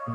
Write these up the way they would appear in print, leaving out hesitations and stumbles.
In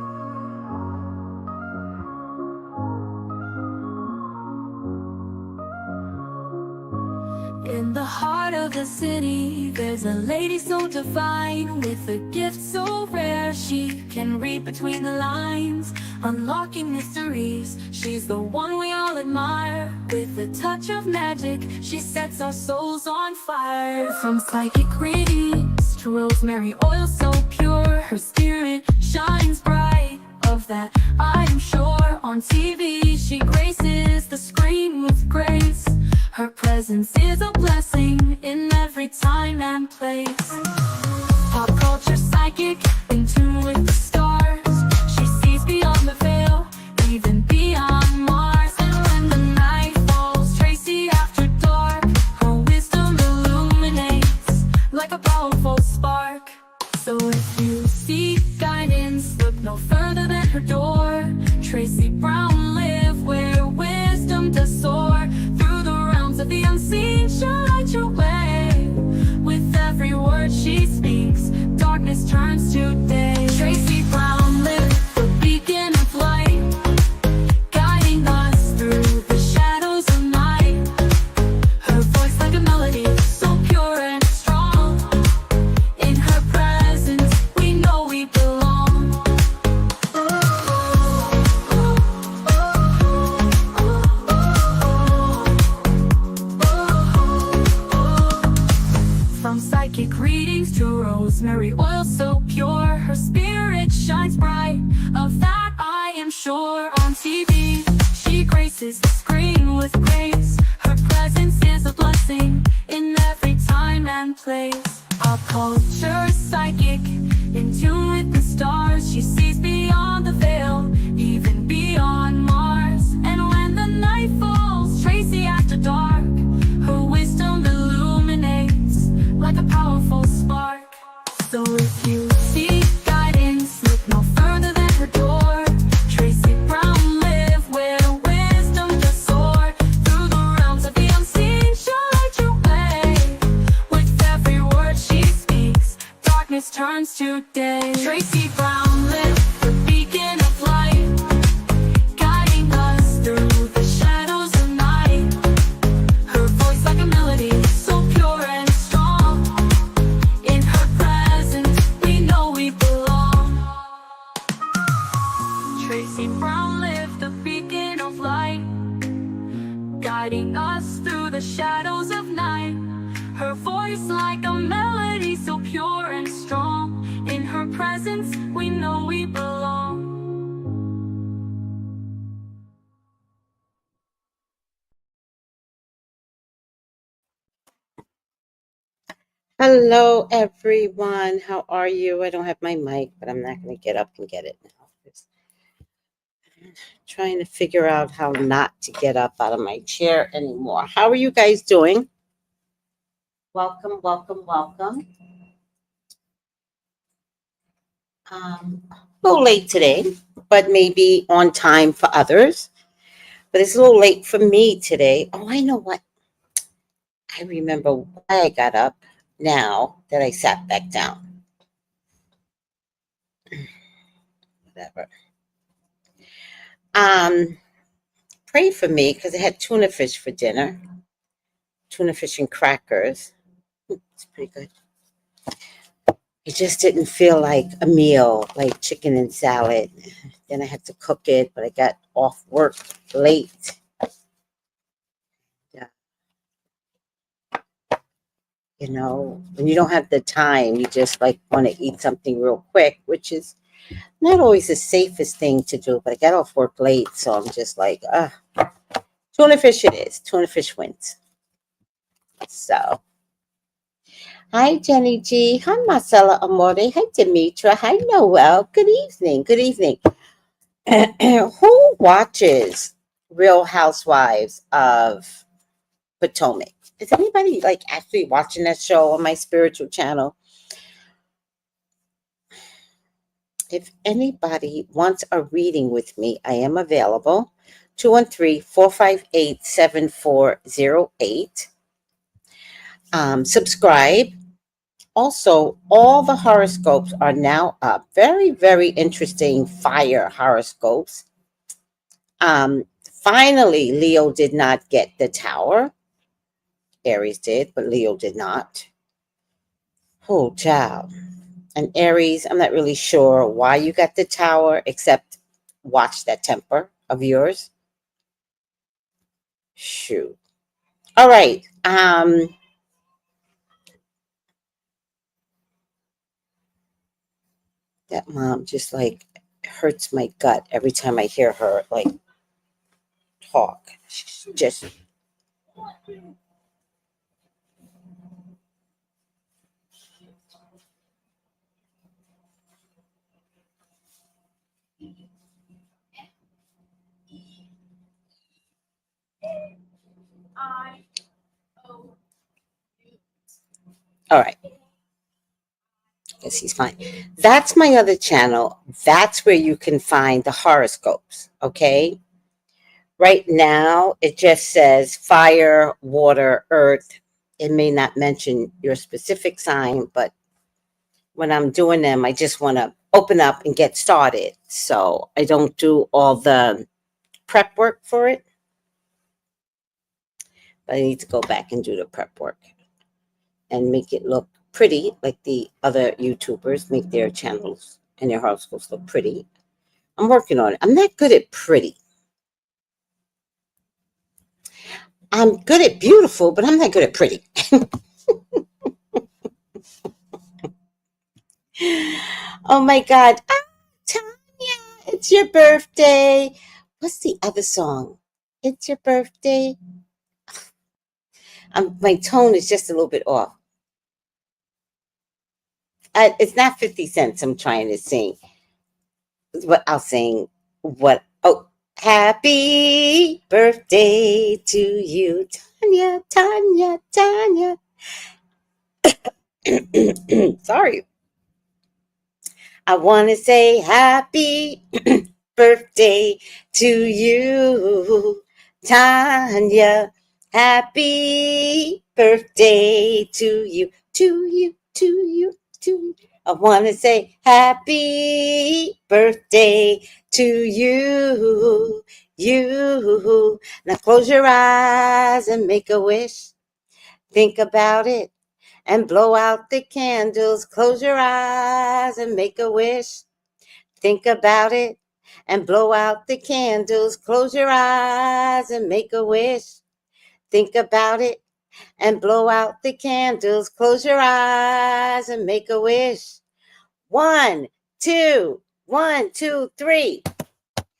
the heart of the city, there's a lady so divine, with a gift so rare she can read between the lines, unlocking mysteries. She's the one we all admire. With a touch of magic, she sets our souls on fire. From psychic readings to rosemary oil so pure, her spirit shines bright. Of that I am sure. On TV she graces the screen with grace. Her presence is a blessing in every time and place. Pop culture psychic, in tune with the stars. She sees beyond the veil, even beyond Mars. And when the night falls, Tracey after dark, her wisdom illuminates like a powerful spark. So if you seek guidance, look no further than her door. Tracey Brown live where wisdom does soar. Through the realms of the unseen, she'll light your way. With every word she speaks, darkness turns to day. Tracey Brown live, the beacon of light, guiding us through the shadows of night. Her voice like a melody, so pure and strong. In her presence, we know we belong. From psychic readings to rosemary oil so pure, her spirit shines bright. Of that I am sure. On TV, she graces the screen with grace. Her presence is a blessing in every time and place. Pop culture psychic, in tune with the stars. She sees beyond the veil, even beyond Mars. And when the night falls, Tracey after dark, her wisdom illuminates like a powerful spark. So if you seek guidance, look no further than her door. Tracey Brown live where wisdom does soar. Through the realms of the unseen, she'll light your way. With every word she speaks, darkness turns to day. Tracey Brown live, the beacon of light, guiding us through the shadows of night. Her voice like a melody, so pure and strong. In her presence, we know we belong. Tracey Brown live, the beacon of light, guiding us through the shadows of night. Her voice like a melody, so pure and strong. In her presence, we know we belong. Hello, everyone. How are you? I don't have my mic, but I'm not going to get up and get it now. I'm trying to figure out how not to get up out of my chair anymore. How are you guys doing? Welcome, welcome, welcome. A little late today, but maybe on time for others. But it's a little late for me today. Oh, I know what. I remember why I got up now that I sat back down. Whatever. Pray for me because I had tuna fish for dinner. Tuna fish and crackers. It's pretty good. It just didn't feel like a meal, like chicken and salad. Then I had to cook it, but I got off work late. Yeah. You know, when you don't have the time, you just like want to eat something real quick, which is not always the safest thing to do, but I got off work late, so I'm just like, tuna fish it is. Tuna fish wins. So, hi, Jenny G. Hi, Marcella Amore. Hi, Demetra. Hi, Noel. Good evening. Good evening. Who watches Real Housewives of Potomac? Is anybody like actually watching that show on my spiritual channel? If anybody wants a reading with me, I am available. 213-458-7408. Subscribe. Also, all the horoscopes are now up. Very, very interesting fire horoscopes. Finally, Leo did not get the tower. Aries did, but Leo did not. Oh, child. And Aries, I'm not really sure why you got the tower, except watch that temper of yours. Shoot. All right. That mom just like hurts my gut every time I hear her like talk. She's just all right. Guess he's fine. That's my other channel. That's where you can find the horoscopes. Okay. Right now, it just says fire, water, earth. It may not mention your specific sign, but when I'm doing them, I just want to open up and get started. So I don't do all the prep work for it. But I need to go back and do the prep work and make it look pretty like the other YouTubers make their channels and their horoscopes look pretty. I'm working on it. I'm not good at pretty. I'm good at beautiful, but I'm not good at pretty. Oh my God. Ah, Tanya, it's your birthday. What's the other song? It's your birthday. My tone is just a little bit off. It's not 50 cents I'm trying to sing. What I'll sing. What? Oh, happy birthday to you, Tanya, Tanya, Tanya. Sorry. I want to say happy birthday to you, Tanya. Happy birthday to you, to you, to you, to you. I want to say happy birthday to you, you. Now close your eyes and make a wish. Think about it and blow out the candles. Close your eyes and make a wish. Think about it and blow out the candles. Close your eyes and make a wish. Think about it and blow out the candles. Close your eyes and make a wish. 1, 2, 1, 2, 3.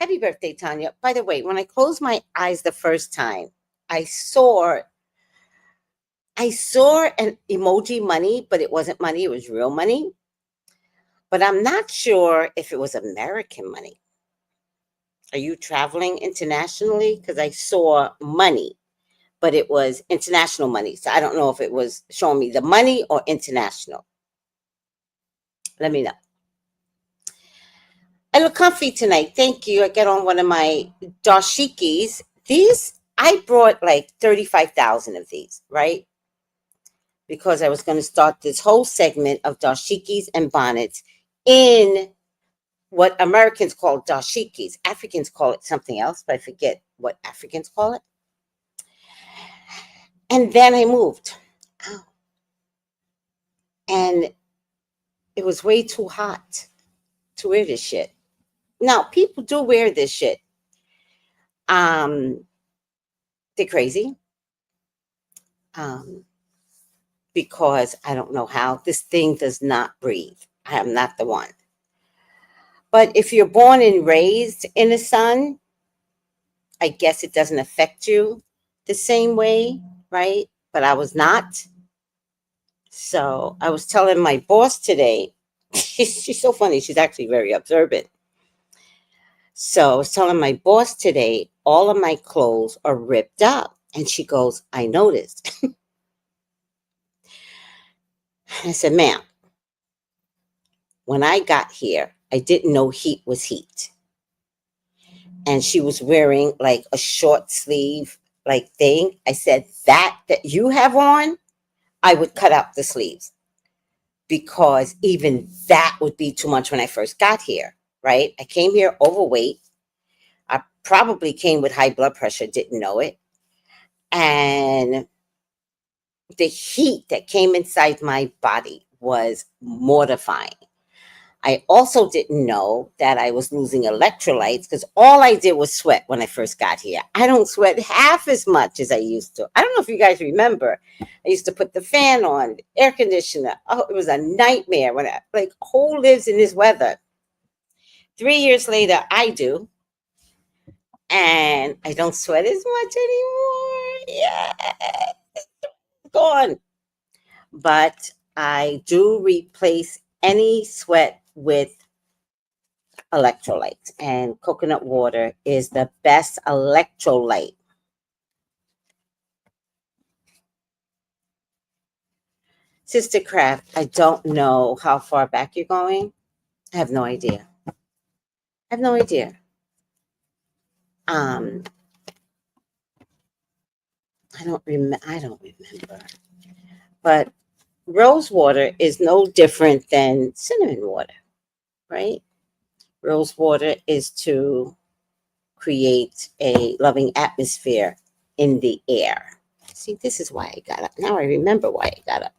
Happy birthday, Tanya. By the way, when I closed my eyes the first time, I saw an emoji money, but it wasn't money, it was real money. But I'm not sure if it was American money. Are you traveling internationally? Because I saw money, but it was international money. So I don't know if it was showing me the money or international. Let me know. I look comfy tonight. Thank you. I got on one of my dashikis. These, I brought like 35,000 of these, right? Because I was going to start this whole segment of dashikis and bonnets in what Americans call dashikis. Africans call it something else, but I forget what Africans call it. And then I moved. And it was way too hot to wear this shit. Now, people do wear this shit. They're crazy. Because I don't know how. This thing does not breathe. I am not the one. But if you're born and raised in the sun, I guess it doesn't affect you the same way, right? But I was not. So I was telling my boss today, she's so funny. She's actually very observant. So I was telling my boss today, all of my clothes are ripped up. And she goes, I noticed. I said, ma'am, when I got here, I didn't know heat was heat. And she was wearing like a short sleeve like thing. I said, that you have on, I would cut out the sleeves. because even that would be too much when I first got here, right? I came here overweight. I probably came with high blood pressure, didn't know it. And the heat that came inside my body was mortifying. I also didn't know that I was losing electrolytes because all I did was sweat when I first got here. I don't sweat half as much as I used to. I don't know if you guys remember. I used to put the fan on, air conditioner. Oh, it was a nightmare when who lives in this weather? 3 years later, I do. And I don't sweat as much anymore. Yeah, gone. But I do replace any sweat with electrolytes, and coconut water is the best electrolyte. Sister Craft, I don't know how far back you're going. I have no idea. I have no idea. Um, I don't remember. But rose water is no different than cinnamon water, right? Rose water is to create a loving atmosphere in the air. See, this is why I got up. Now I remember why I got up.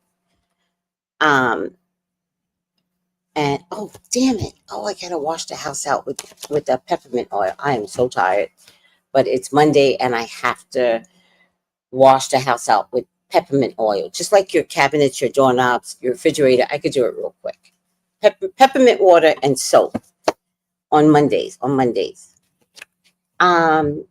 And oh, damn it. Oh, I gotta wash the house out with the peppermint oil. I am so tired. But it's Monday and I have to wash the house out with peppermint oil. Just like your cabinets, your doorknobs, your refrigerator. I could do it real quick. Peppermint water and soap on Mondays. Um,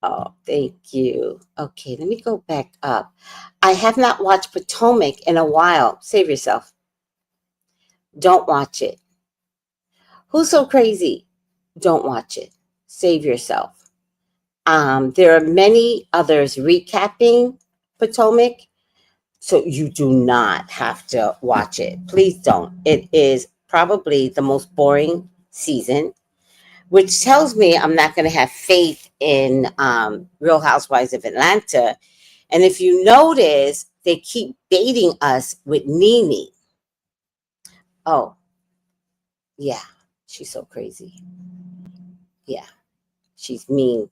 oh, thank you. Okay, let me go back up. I have not watched Potomac in a while. Save yourself. Don't watch it. Who's so crazy? Don't watch it. Save yourself. There are many others recapping Potomac, so you do not have to watch it. Please don't. It is probably the most boring season, which tells me I'm not going to have faith in Real Housewives of Atlanta. And if you notice, they keep baiting us with Nene. Oh, yeah, she's so crazy. Yeah, she's mean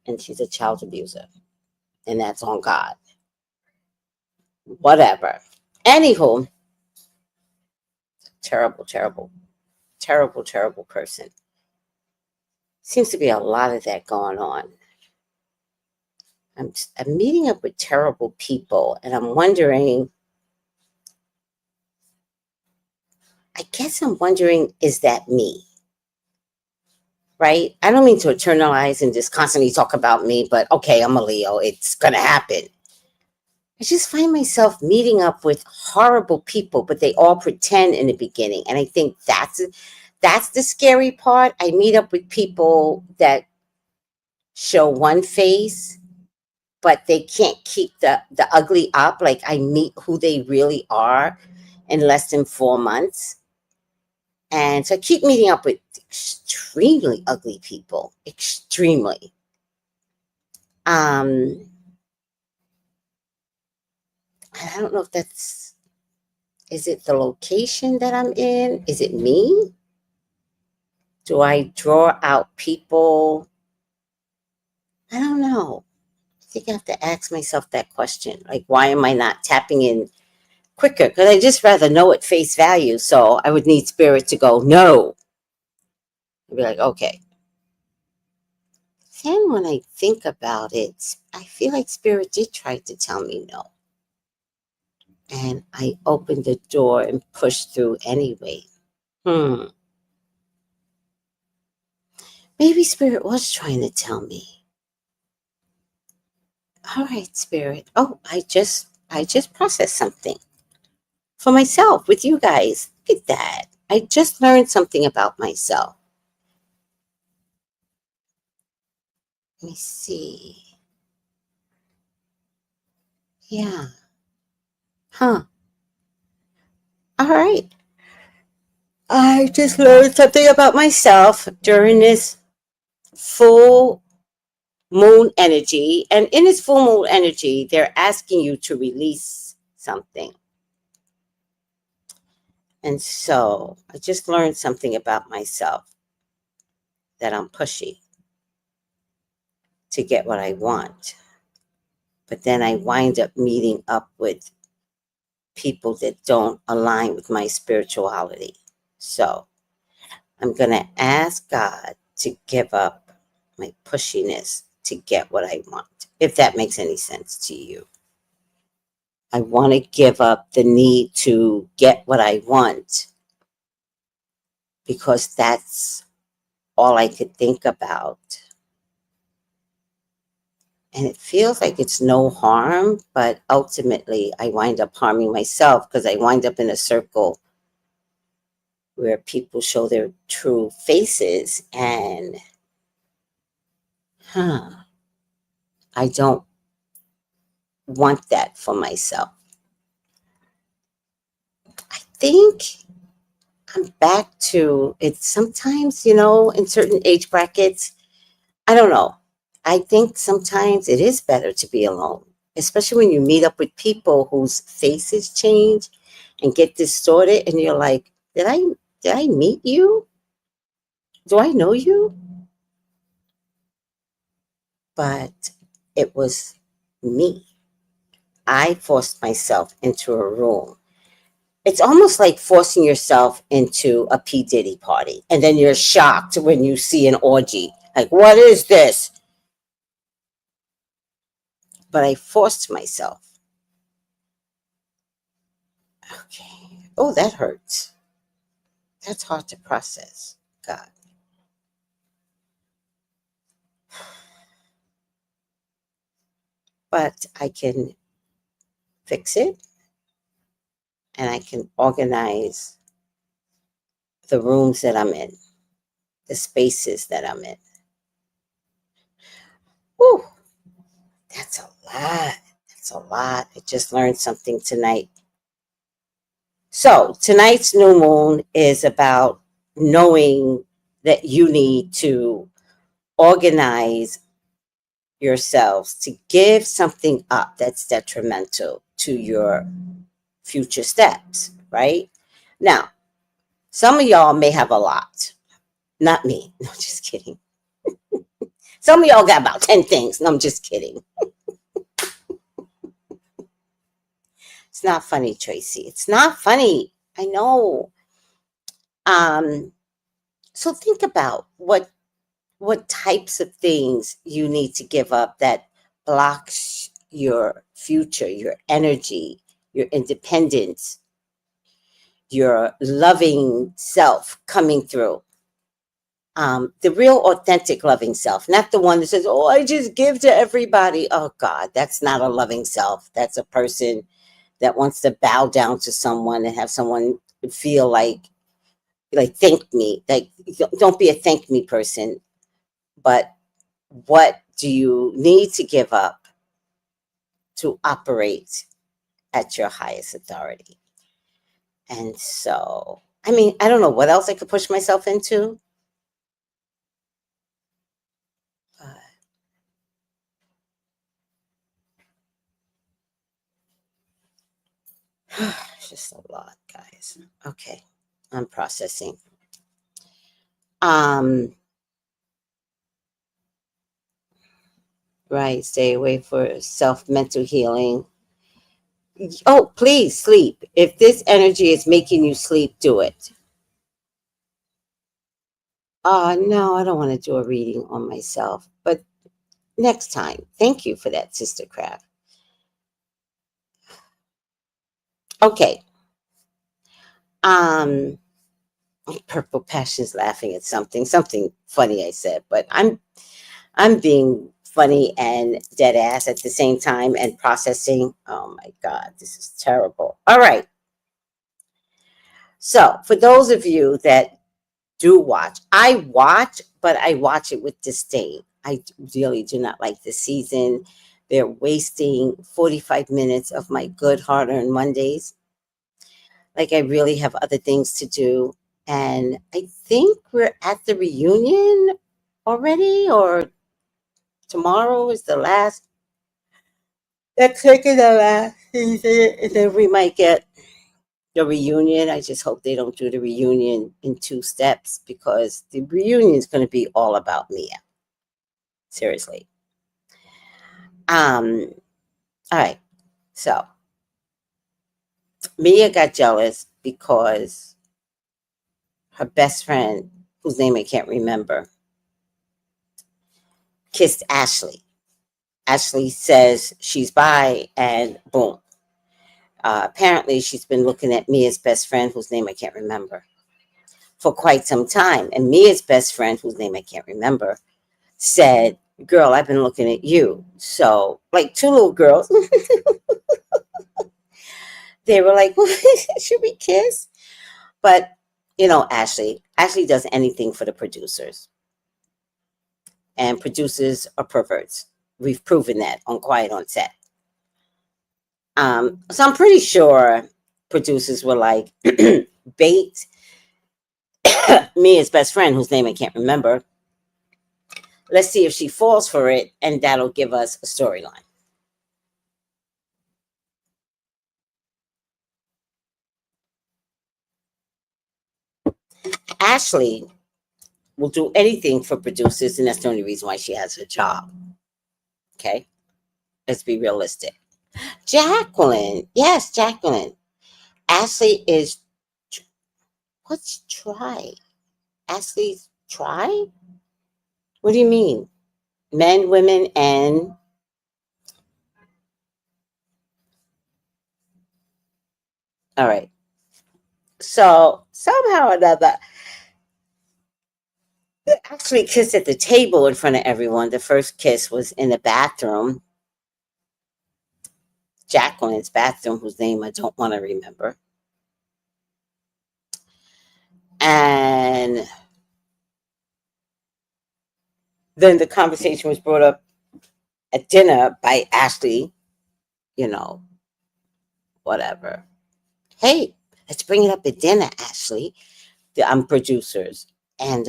and she's a child abuser. And that's on God. Whatever. Anywho, terrible person. Seems to be a lot of that going on. I'm meeting up with terrible people, and I'm wondering, is that me? Right? I don't mean to eternalize and just constantly talk about me, but okay, I'm a Leo. It's going to happen. I just find myself meeting up with horrible people, but they all pretend in the beginning. And I think that's the scary part. I meet up with people that show one face, but they can't keep the ugly up. Like I meet who they really are in less than 4 months. And so I keep meeting up with extremely ugly people. Extremely. I don't know if is it the location that I'm in? Is it me? Do I draw out people? I don't know. I think I have to ask myself that question. Like, why am I not tapping in quicker? Because I just rather know at face value. So I would need spirit to go, no. I'd be like, okay. Then when I think about it, I feel like spirit did try to tell me no. And I opened the door and pushed through anyway. Maybe spirit was trying to tell me. All right, spirit. Oh, I just processed something for myself with you guys. Look at that. I just learned something about myself. Let me see. Yeah. Huh. All right. I just learned something about myself during this full moon energy. And in this full moon energy, they're asking you to release something. And so I just learned something about myself, that I'm pushy to get what I want. But then I wind up meeting up with people that don't align with my spirituality. So I'm going to ask God to give up my pushiness to get what I want, if that makes any sense to you. I want to give up the need to get what I want, because that's all I could think about. And it feels like it's no harm, but ultimately I wind up harming myself, because I wind up in a circle where people show their true faces, and I don't want that for myself. I think I'm back to it sometimes, in certain age brackets. I don't know. I think sometimes it is better to be alone, especially when you meet up with people whose faces change and get distorted, and you're like, did I meet you? Do I know you? But it was me. I forced myself into a room. It's almost like forcing yourself into a P. Diddy party. And then you're shocked when you see an orgy. Like, what is this? But I forced myself. Okay. Oh, that hurts. That's hard to process. God. But I can fix it, and I can organize the rooms that I'm in, the spaces that I'm in. Whew, that's a lot. That's a lot. I just learned something tonight. So, tonight's new moon is about knowing that you need to organize yourselves to give something up that's detrimental to your future steps, right? Now, some of y'all may have a lot. Not me. No, just kidding. Some of y'all got about 10 things. No, I'm just kidding. It's not funny, Tracy. It's not funny. I know. Um, so think about what types of things you need to give up that blocks your future, your energy, your independence, your loving self coming through. The real authentic loving self, not the one that says, oh, I just give to everybody. Oh, God, that's not a loving self. That's a person that wants to bow down to someone and have someone feel like thank me. Like, don't be a thank me person, but what do you need to give up to operate at your highest authority? And so, I mean, I don't know what else I could push myself into, but it's just a lot, guys. Okay, I'm processing. Um, right, stay away for self mental healing. Oh, please sleep. If this energy is making you sleep, do it. No, I don't want to do a reading on myself, but next time. Thank you for that, Sister Crab. Okay. Um, Purple Passion's laughing at something funny I said, but I'm being funny and dead ass at the same time and processing. Oh my God, this is terrible. All right. So for those of you that do watch, but I watch it with disdain. I really do not like this season. They're wasting 45 minutes of my good hard earned Mondays. Like, I really have other things to do. And I think we're at the reunion already, or Tomorrow is the last. That's taking the last season, and then we might get the reunion. I just hope they don't do the reunion in two steps because the reunion is going to be all about Mia. Seriously. Um. All right. So Mia got jealous because her best friend, whose name I can't remember, kissed Ashley. Ashley says she's bi, and boom. Apparently, she's been looking at Mia's best friend, whose name I can't remember, for quite some time. And Mia's best friend, whose name I can't remember, said, "Girl, I've been looking at you." So, like two little girls, they were like, "Should we kiss?" But Ashley does anything for the producers, and producers are perverts. We've proven that on Quiet on Set. So I'm pretty sure producers were like, bait Mia's best friend, whose name I can't remember. Let's see if she falls for it, and that'll give us a storyline. Ashley will do anything for producers, and that's the only reason why she has her job. Okay? Let's be realistic. Jacqueline. Yes, Jacqueline. Ashley is. What's try? Ashley's try? What do you mean? Men, women, and. All right. So somehow or another, they actually kissed at the table in front of everyone. The first kiss was in the bathroom, Jacqueline's bathroom, whose name I don't want to remember. And then the conversation was brought up at dinner by Ashley, you know, whatever. Hey, let's bring it up at dinner, Ashley. I'm producers. And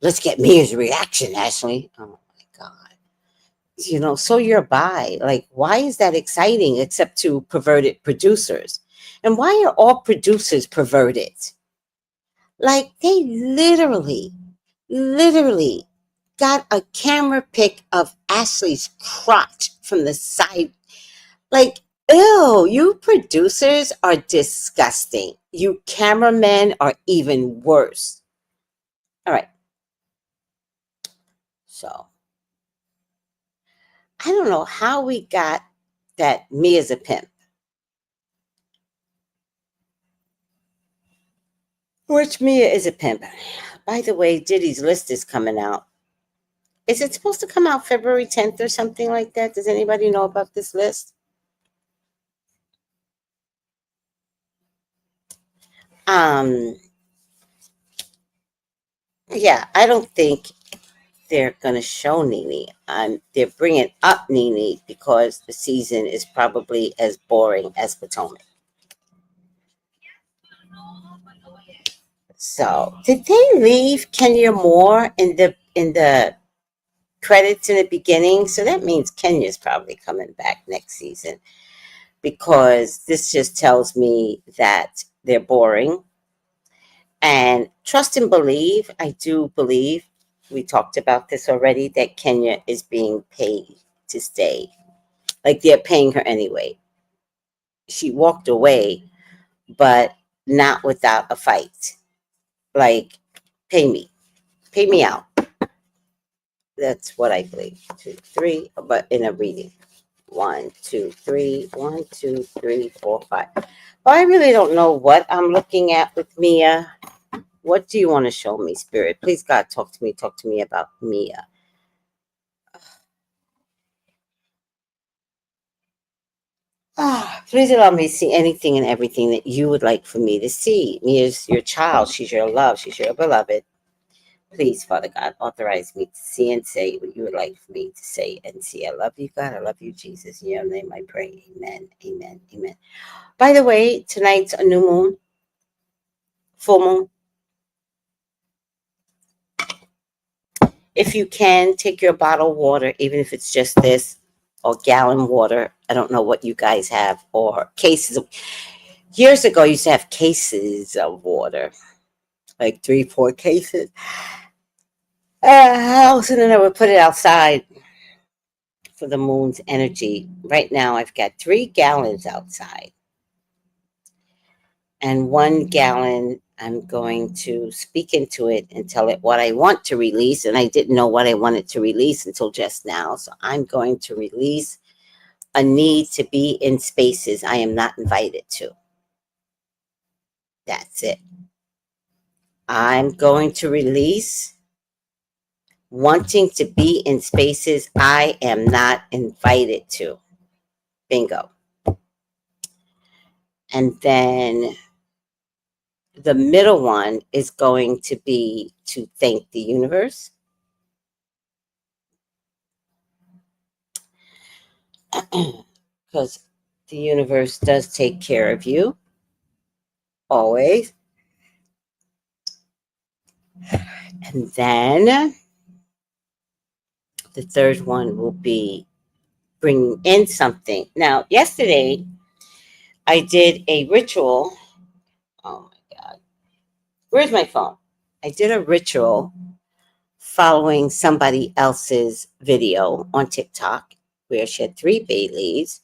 let's get Mia's reaction, Ashley. Oh my God. So you're bi. Like, why is that exciting except to perverted producers? And why are all producers perverted? Like, they literally got a camera pic of Ashley's crotch from the side. Like, ew, you producers are disgusting. You cameramen are even worse. All right. So, I don't know how we got that Mia's a pimp. Which Mia is a pimp. By the way, Diddy's list is coming out. Is it supposed to come out February 10th or something like that? Does anybody know about this list? Um, yeah, I don't think they're going to show Nene. They're bringing up Nene because the season is probably as boring as Potomac. So, did they leave Kenya Moore in the credits in the beginning? So that means Kenya's probably coming back next season because this just tells me that they're boring. And trust and believe, I do believe, we talked about this already, that Kenya is being paid to stay. Like, they're paying her anyway. She walked away, but not without a fight. Like, pay me out. That's what I believe. 2, 3, but in a reading. 1, 2, 3, 1, 2, 3, 4, 5. Well, I really don't know what I'm looking at with Mia. What do you want to show me, Spirit? Please, God, talk to me. Talk to me about Mia. Please allow me to see anything and everything that you would like for me to see. Mia's your child. She's your love. She's your beloved. Please, Father God, authorize me to see and say what you would like for me to say and see. I love you, God. I love you, Jesus. In your name I pray. Amen. Amen. Amen. By the way, tonight's a new moon, full moon. If you can, take your bottled water, even if it's just this, or gallon water. I don't know what you guys have, or cases. Years ago, I used to have cases of water, like 3, 4 cases. House, and then I would put it outside for the moon's energy. Right now, I've got 3 gallons outside, and 1 gallon. I'm going to speak into it and tell it what I want to release. And I didn't know what I wanted to release until just now. So I'm going to release a need to be in spaces I am not invited to. That's it. I'm going to release wanting to be in spaces I am not invited to. Bingo. And then the middle one is going to be to thank the universe. Because the universe does take care of you always. And then the third one will be bringing in something. Now, yesterday I did a ritual. Oh my God. Where's my phone? I did a ritual following somebody else's video on TikTok where she had 3 bay leaves.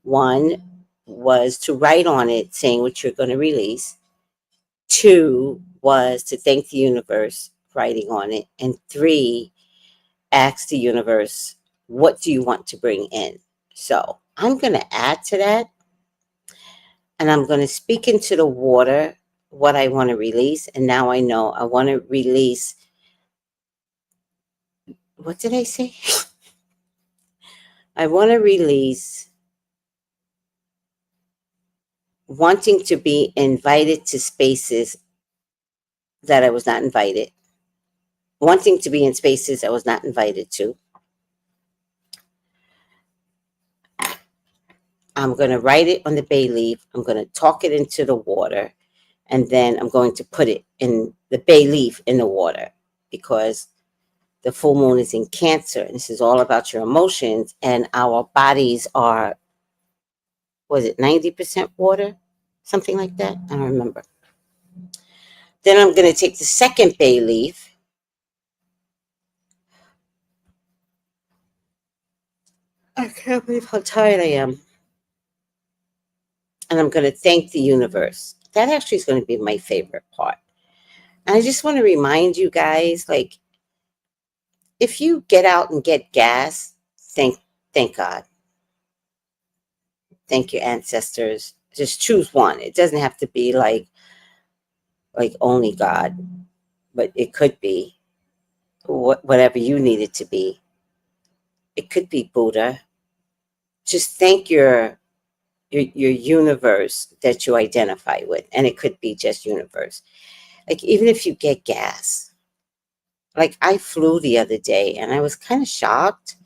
One was to write on it saying what you're going to release. 2 was to thank the universe, writing on it. And 3, ask the universe, what do you want to bring in? So I'm going to add to that. And I'm going to speak into the water what I want to release. And now I know I want to release. What did I say? I want to release wanting to be invited to spaces that I was not invited. Wanting to be in spaces I was not invited to. I'm going to write it on the bay leaf. I'm going to talk it into the water. And then I'm going to put it in the bay leaf in the water, because the full moon is in Cancer. And this is all about your emotions. And our bodies are, was it 90% water? Something like that. I don't remember. Then I'm going to take the second bay leaf. I can't believe how tired I am. And I'm going to thank the universe. That actually is going to be my favorite part. And I just want to remind you guys, like, if you get out and get gas, thank God. Thank your ancestors. Just choose one. It doesn't have to be like only God, but it could be whatever you need it to be. It could be Buddha. Just thank your universe that you identify with, and it could be just universe. Like, even if you get gas, like I flew the other day and I was kind of shocked,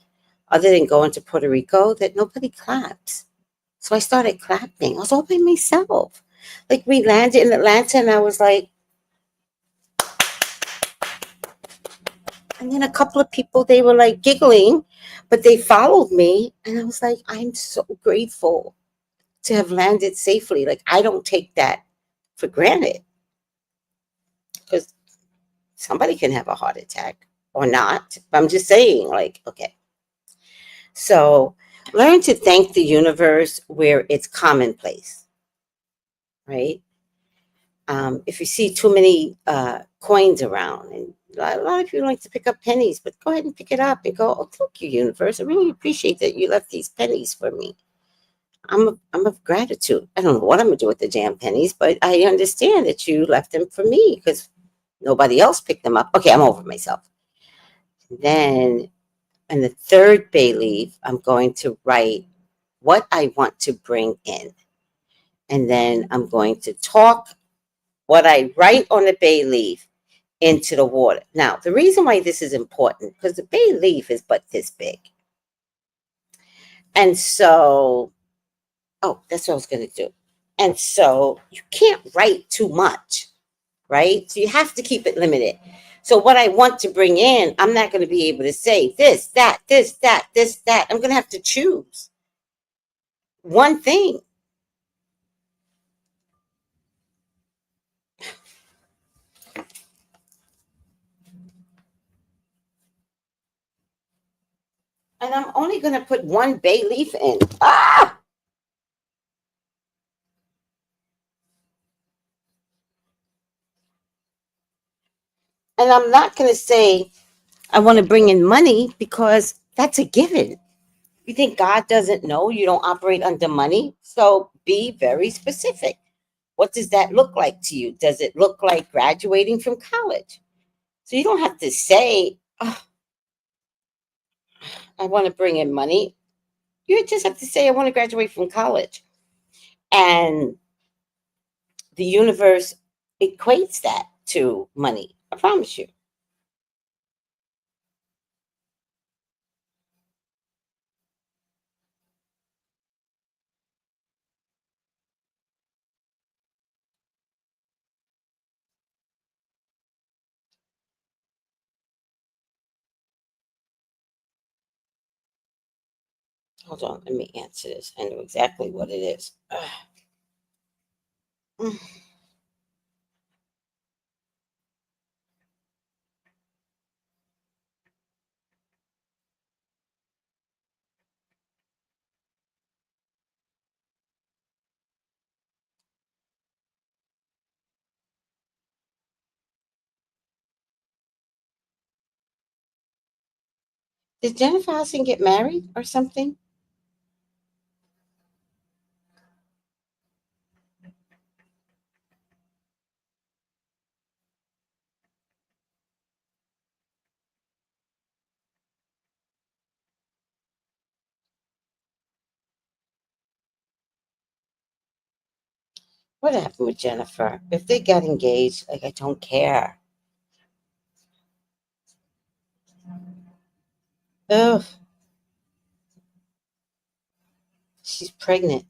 other than going to Puerto Rico, that nobody claps. So I started clapping. I was all by myself. Like, we landed in Atlanta and I was like, and then a couple of people, they were like giggling, but they followed me. And I was like, I'm so grateful to have landed safely. Like, I don't take that for granted, because somebody can have a heart attack or not. But I'm just saying, like, okay. So learn to thank the universe where it's commonplace, right? If you see too many coins around, and a lot of people like to pick up pennies, but go ahead and pick it up and go, oh, thank you, universe. I really appreciate that you left these pennies for me. I'm of gratitude. I don't know what I'm going to do with the damn pennies, but I understand that you left them for me because nobody else picked them up. Okay, I'm over myself. Then in the third bay leaf, I'm going to write what I want to bring in. And then I'm going to talk what I write on the bay leaf into the water. Now, the reason why this is important, because the bay leaf is but this big. And so, oh, that's what I was going to do. And so you can't write too much. right? So you have to keep it limited. So what I want to bring in, I'm not going to be able to say this, that, this, that, this, that. I'm going to have to choose one thing. And I'm only going to put one bay leaf in. Ah! And I'm not going to say I want to bring in money because that's a given. You think God doesn't know you don't operate under money? So be very specific. What does that look like to you? Does it look like graduating from college? So you don't have to say, oh, I want to bring in money. You just have to say, I want to graduate from college. And the universe equates that to money. I promise you. Hold on, let me answer this. I know exactly what it is. Did Jennifer Hudson get married or something? What happened with Jennifer? If they got engaged, like I don't care. Ugh, she's pregnant.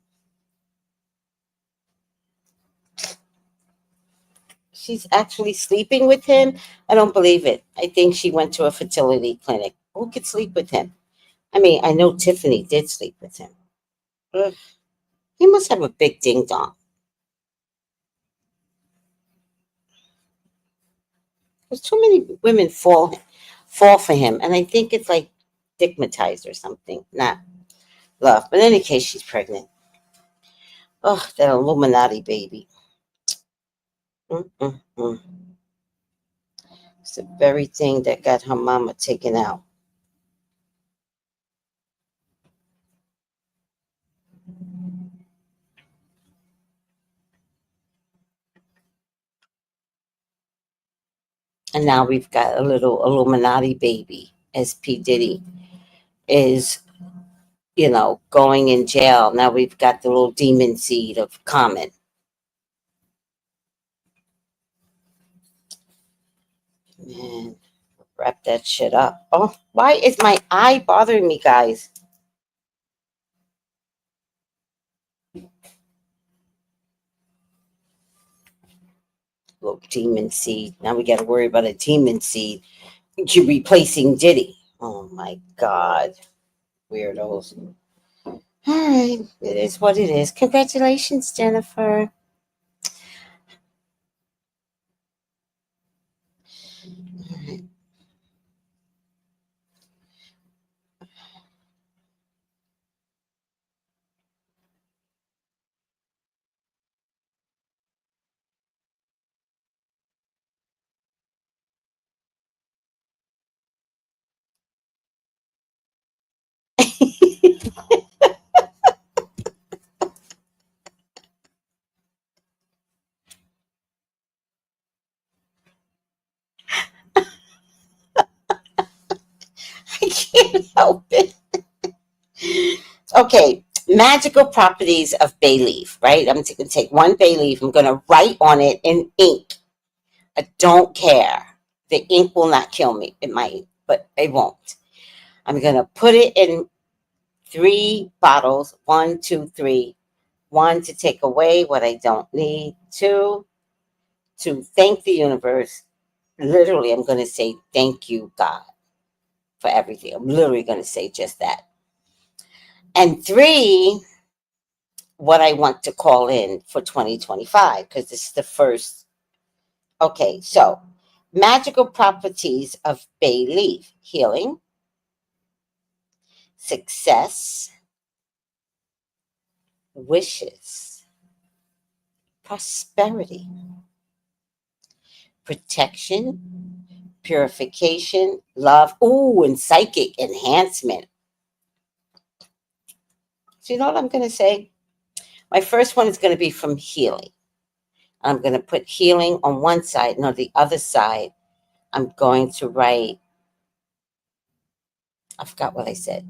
She's actually sleeping with him. I don't believe it. I think she went to a fertility clinic. Who could sleep with him? I mean, I know Tiffany did sleep with him. Ugh, he must have a big ding dong. There's too many women fall for him, and I think it's like stigmatized or something, not love. But in any case, she's pregnant. Oh, that Illuminati baby. Mm-mm-mm. It's the very thing that got her mama taken out. And now we've got a little Illuminati baby, as P. Diddy is, going in jail. Now we've got the little demon seed of Common. Man, wrap that shit up. Oh, why is my eye bothering me, guys? Little demon seed. Now we got to worry about a demon seed. You're replacing Diddy. Oh my God. Weirdos. All right. It is what it is. Congratulations, Jennifer. I can't help it. Okay. Magical properties of bay leaf, right? I'm going to take one bay leaf. I'm going to write on it in ink. I don't care. The ink will not kill me. It might, but it won't. I'm going to put it in 3 bottles. 1, 2, 3. 1 to take away what I don't need. 2 to thank the universe. Literally, I'm going to say thank you, God, for everything. I'm literally going to say just that. And three, what I want to call in for 2025, because this is the first. Okay, so magical properties of bay leaf: healing, success, wishes, prosperity, protection, purification, love, ooh, and psychic enhancement. So, you know what I'm going to say? My first one is going to be from healing. I'm going to put healing on one side, and on the other side, I'm going to write, I forgot what I said.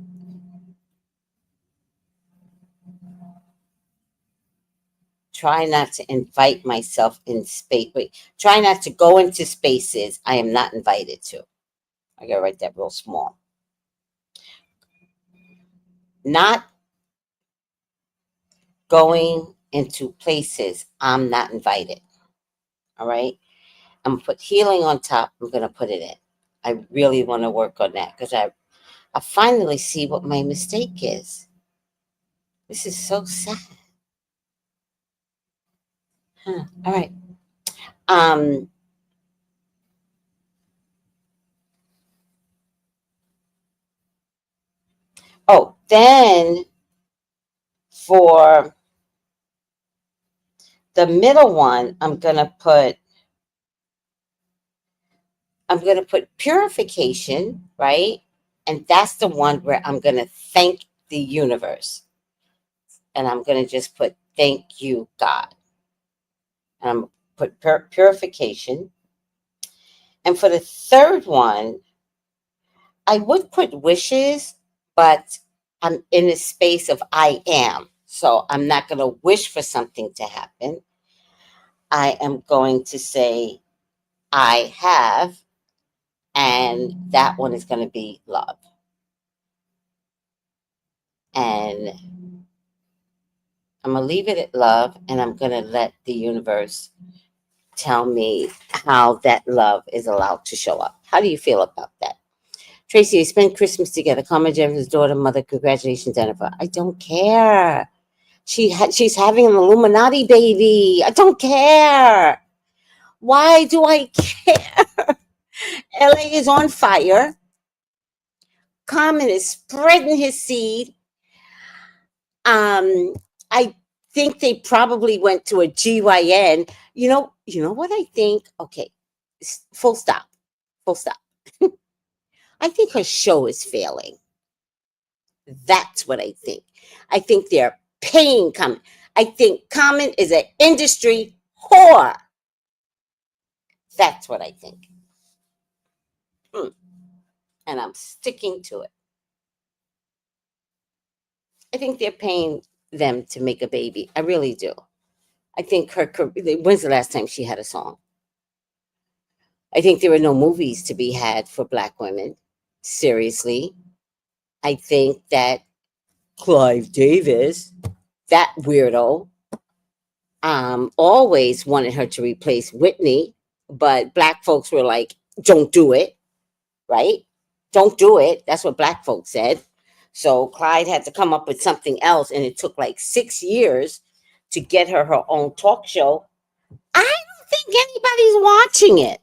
Try not to invite myself in space. Wait, try not to go into spaces I am not invited to. I got to write that real small. Not going into places I'm not invited. All right. I'm going to put healing on top. I'm going to put it in. I really want to work on that because I finally see what my mistake is. This is so sad. Huh. All right. Um, then for the middle one, I'm gonna put purification, right? And that's the one where I'm gonna thank the universe. And I'm gonna just put thank you, God. And I'm put purification. And for the third one, I would put wishes, but I'm in a space of I am. So I'm not gonna wish for something to happen. I am going to say I have, and that one is going to be love. And I'm going to leave it at love, and I'm going to let the universe tell me how that love is allowed to show up. How do you feel about that? Tracey, they spent Christmas together. Comment Jefferson's daughter, mother. Congratulations, Jennifer. I don't care. She's having an Illuminati baby. I don't care. Why do I care? LA is on fire. Common is spreading his seed. I think they probably went to a GYN. You know what I think? Okay, full stop. Full stop. I think her show is failing. That's what I think. I think they're paying Common. I think Common is an industry whore. That's what I think. And I'm sticking to it. I think they're paying them to make a baby. I really do. I think when's the last time she had a song? I think there are no movies to be had for Black women. Seriously. I think that Clive Davis, that weirdo, always wanted her to replace Whitney, but Black folks were like, don't do it, right? Don't do it. That's what Black folks said. So Clyde had to come up with something else, and it took like 6 years to get her own talk show. I don't think anybody's watching it.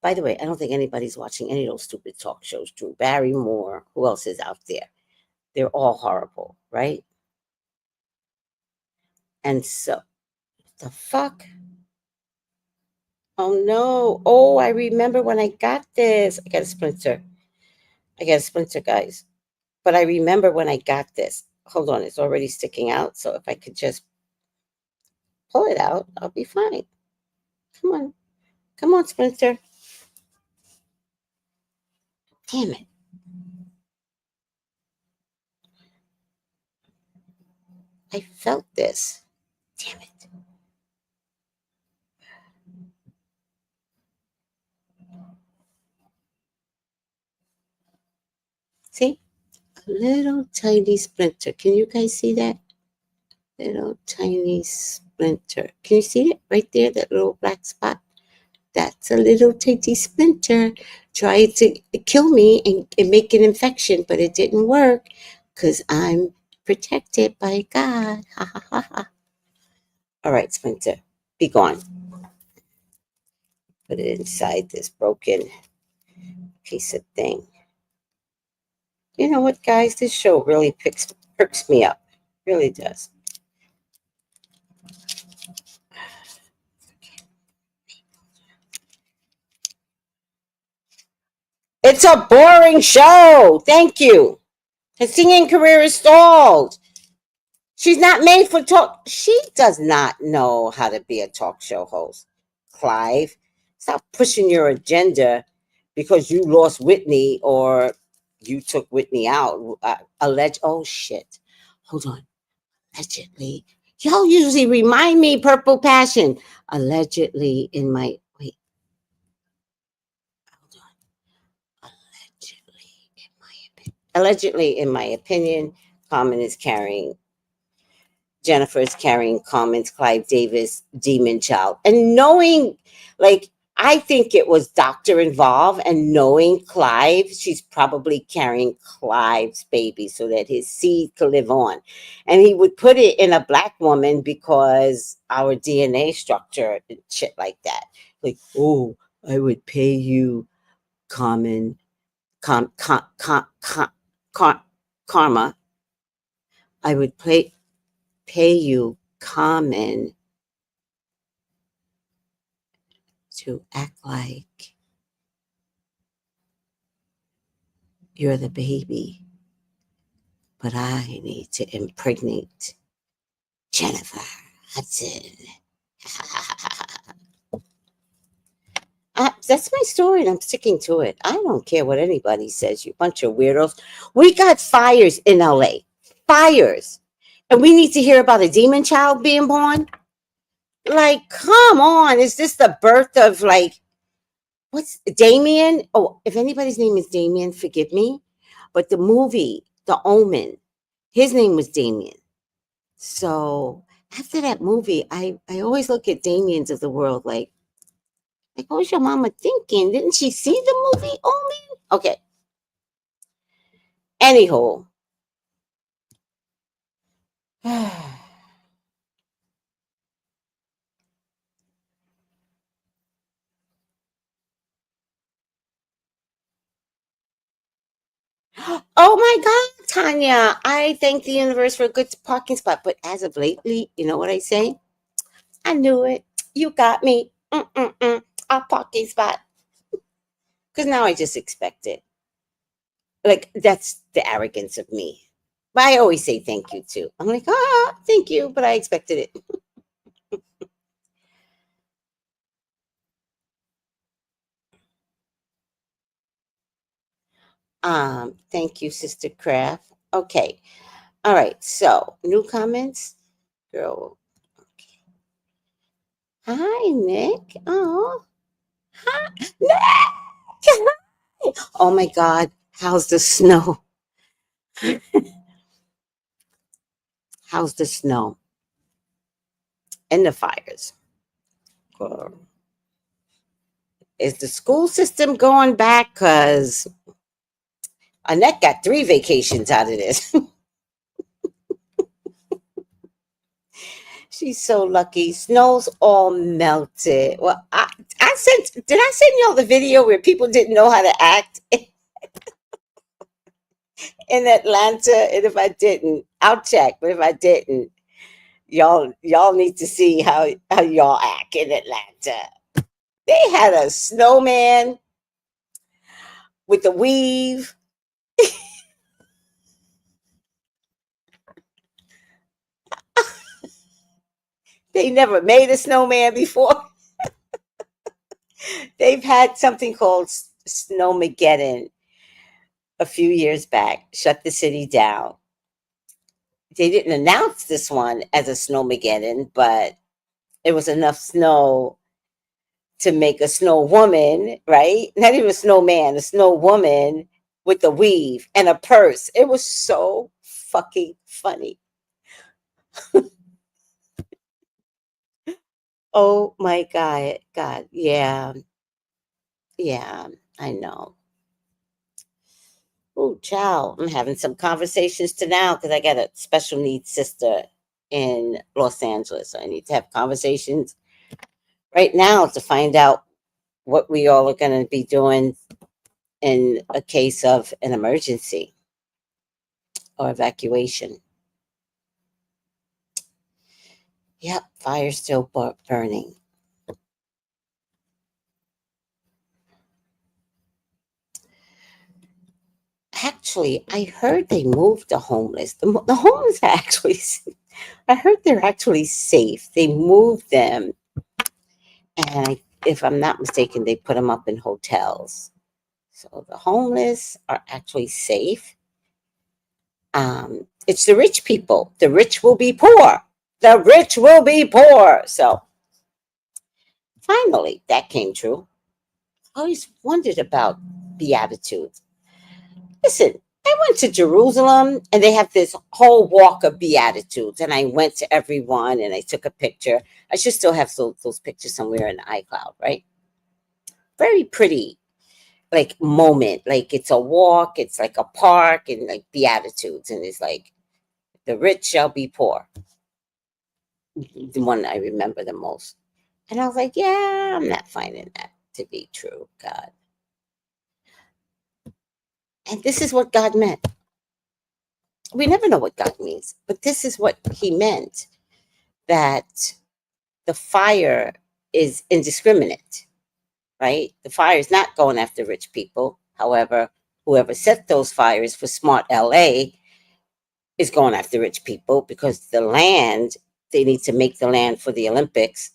By the way, I don't think anybody's watching any of those stupid talk shows. Drew Barrymore, who else is out there? They're all horrible, right? And so, the fuck? Oh no. Oh, I remember when I got this. I got a splinter. Guys. But I remember when I got this. Hold on, it's already sticking out. So if I could just pull it out, I'll be fine. Come on. Come on, splinter. Damn it. I felt this. Damn it. See? A little tiny splinter. Can you guys see that? Little tiny splinter. splinter. Can you see it right there, that little black spot? That's a little tiny splinter. Tried to kill me and make an infection, but it didn't work because I'm protected by God. Ha ha ha ha. All right, splinter, be gone. Put it inside this broken piece of thing. You know what, guys? This show really perks me up. Really does. It's a boring show. Thank you. Her singing career is stalled. She's not made for talk. She does not know how to be a talk show host. Clive, stop pushing your agenda because you lost Whitney or you took Whitney out. Oh, shit. Hold on. Allegedly. Y'all usually remind me, Purple Passion. Allegedly in my. Wait. Hold on. Allegedly, in my opinion, Common is carrying Jennifer is carrying Common's Clive Davis demon child. And knowing, like, I think it was doctor involved, and knowing Clive, she's probably carrying Clive's baby so that his seed could live on. And he would put it in a black woman because our DNA structure and shit like that. Like, oh, I would pay you common, karma. I would pay you common to act like you're the baby, but I need to impregnate Jennifer Hudson. That's my story, and I'm sticking to it. I don't care what anybody says, you bunch of weirdos. We got fires in LA. Fires. And we need to hear about a demon child being born? Like, come on. Is this the birth of, like, what's Damien? Oh, if anybody's name is Damien, forgive me. But the movie, The Omen, his name was Damien. So after that movie, I always look at Damiens of the world like, what was your mama thinking? Didn't she see the movie Omen? Okay. Anyhow. Oh my God, Tanya. I thank the universe for a good parking spot. But as of lately, you know what I say? I knew it. You got me. A parking spot. Because now I just expect it. Like, that's the arrogance of me. But I always say thank you too. I'm like, thank you, but I expected it. Thank you, Sister Craft. Okay. All right. So, new comments? Girl. Okay. Hi, Nick. Oh. Hi. Nick! Oh my God. How's the snow? How's the snow? And the fires? Girl. Is the school system going back? Because Annette got 3 vacations out of this. She's so lucky. Snow's all melted. Well, did I send y'all the video where people didn't know how to act in Atlanta? And if I didn't, I'll check. But if I didn't, y'all need to see how y'all act in Atlanta. They had a snowman with the weave. They never made a snowman before. They've had something called Snowmageddon a few years back, shut the city down. They didn't announce this one as a Snowmageddon, but it was enough snow to make a snow woman, right? Not even a snowman, a snow woman with a weave and a purse. It was so fucking funny. Oh my God. Yeah. Yeah. I know. Oh, child. I'm having some conversations to now because I got a special needs sister in Los Angeles. So I need to have conversations right now to find out what we all are going to be doing in a case of an emergency or evacuation. Yep, fire's still burning. Actually, I heard they moved the homeless. The homeless are actually, I heard they're actually safe. They moved them, and if I'm not mistaken, they put them up in hotels. So the homeless are actually safe. It's the rich people. The rich will be poor. The rich will be poor. So finally, that came true. I always wondered about Beatitudes. Listen, I went to Jerusalem and they have this whole walk of Beatitudes, and I went to everyone and I took a picture. I should still have those pictures somewhere in the iCloud, right? Very pretty, like moment. Like it's a walk, it's like a park, and like Beatitudes, and it's like the rich shall be poor. The one I remember the most. And I was like, yeah, I'm not finding that to be true, God. And this is what God meant. We never know what God means, but this is what He meant, that the fire is indiscriminate, right? The fire is not going after rich people. However, whoever set those fires for Smart LA is going after rich people because the land, they need to make the land for the Olympics.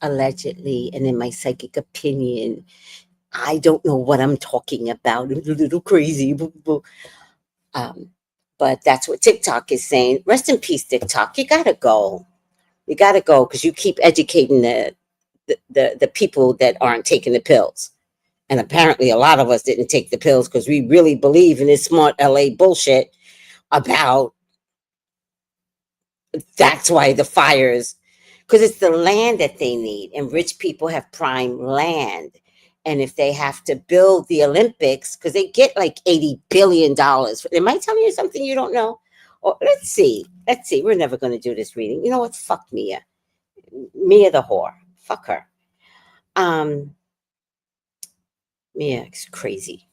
Allegedly, and in my psychic opinion, I don't know what I'm talking about. I'm a little crazy. Um, but that's what TikTok is saying. Rest in peace, TikTok. You gotta go. You gotta go because you keep educating the people that aren't taking the pills. And apparently, a lot of us didn't take the pills because we really believe in this Smart LA bullshit about that's why the fires, because it's the land that they need, and rich people have prime land. And if they have to build the Olympics, because they get like $80 billion, am I telling you something you don't know? Or let's see, let's see. We're never going to do this reading. You know what? Fuck Mia, Mia the whore. Fuck her. Um, Mia is crazy.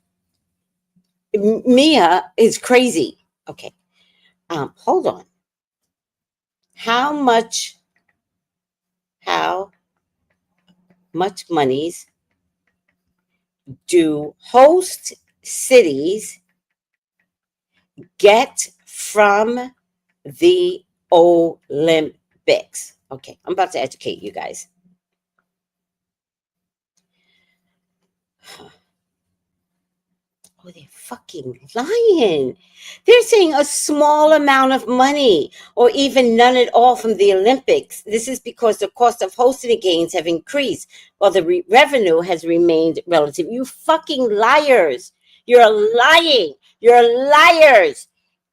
Mia is crazy. Okay. Hold on. How much? How much monies do host cities get from the Olympics? Okay, I'm about to educate you guys. Oh, they're fucking lying. They're saying a small amount of money or even none at all from the Olympics. This is because the cost of hosting the games have increased while the revenue has remained relative. You fucking liars. You're lying. You're liars.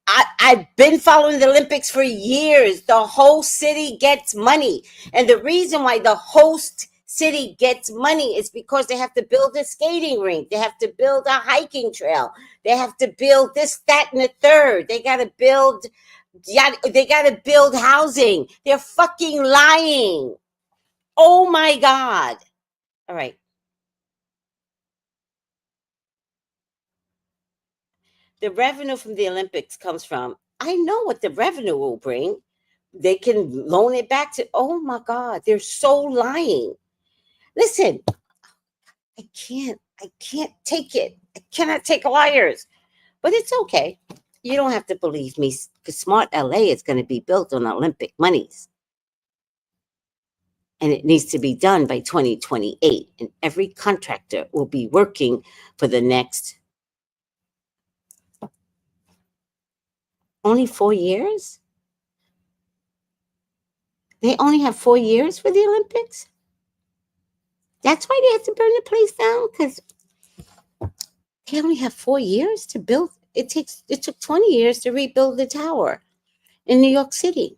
I've been following the Olympics for years. The whole city gets money. And the reason why the host city gets money is because they have to build a skating rink. They have to build a hiking trail. They have to build this, that, and the third. They got to build, yeah, they got to build housing. They're fucking lying. Oh my God. All right. The revenue from the Olympics comes from, I know what the revenue will bring. They can loan it back to, oh my God, they're so lying. Listen, I can't take it. I cannot take liars, but it's okay. You don't have to believe me because Smart LA is going to be built on Olympic monies. And it needs to be done by 2028. And every contractor will be working for the next only 4 years. They only have 4 years for the Olympics. That's why they had to burn the place down because they only have 4 years to build. It took 20 years to rebuild the tower. in New York City.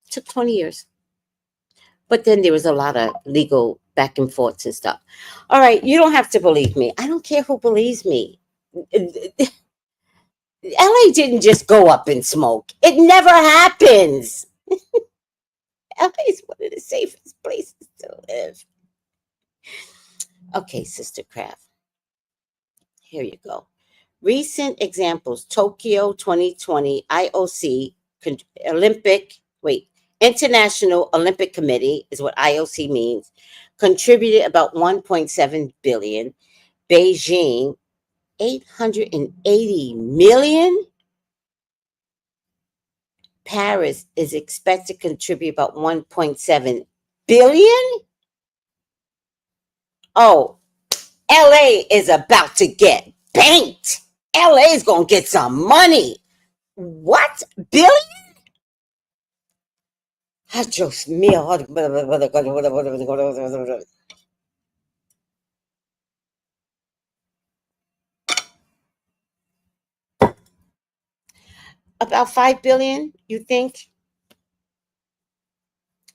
It took 20 years. But then there was a lot of legal back and forths and stuff. All right, you don't have to believe me. I don't care who believes me. LA didn't just go up in smoke. It never happens. LA is one of the safest places to live. Okay, Sister Craft. Here you go. Recent examples: Tokyo 2020 IOC Olympic, wait, International Olympic Committee is what IOC means, contributed about 1.7 billion. Beijing 880 million. Paris is expected to contribute about 1.7 billion. Oh, LA is about to get banked. LA is going to get some money. What? Billion? Dios mío. About 5 billion, you think?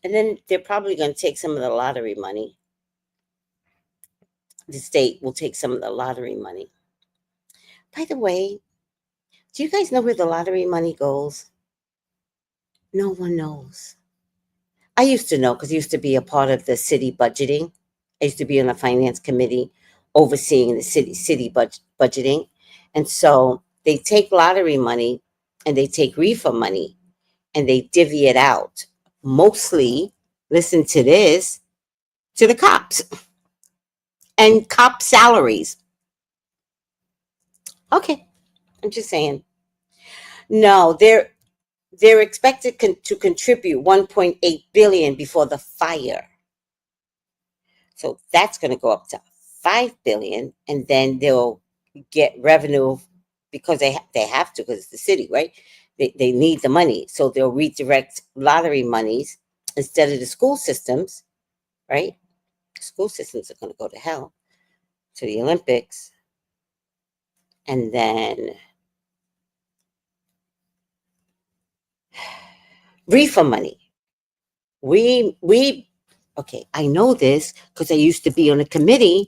And then they're probably going to take some of the lottery money. The state will take some of the lottery money. By the way, do you guys know where the lottery money goes? No one knows. I used to know because I used to be a part of the city budgeting. I used to be on the finance committee overseeing the city budgeting. And so they take lottery money and they take reefer money and they divvy it out. Mostly, listen to this, to the cops and cop salaries. Okay, I'm just saying. No, they're expected to contribute 1.8 billion before the fire. So that's going to go up to 5 billion, and then they'll get revenue because they have to, because it's the city, right? They need the money, so they'll redirect lottery monies instead of the school systems, right? School systems are going to go to hell, to the Olympics, and then reefer money. We okay, I know this because I used to be on a committee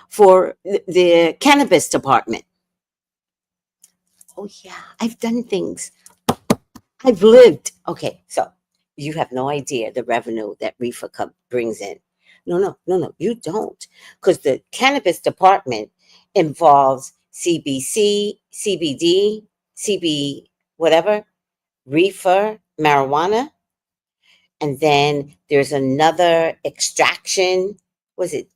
for the cannabis department. Oh yeah, I've done things. I've lived. Okay, so you have no idea the revenue that reefer brings in. No, you don't. Because the cannabis department involves CBC, CBD, CB, whatever, reefer, marijuana. And then there's another extraction. Was it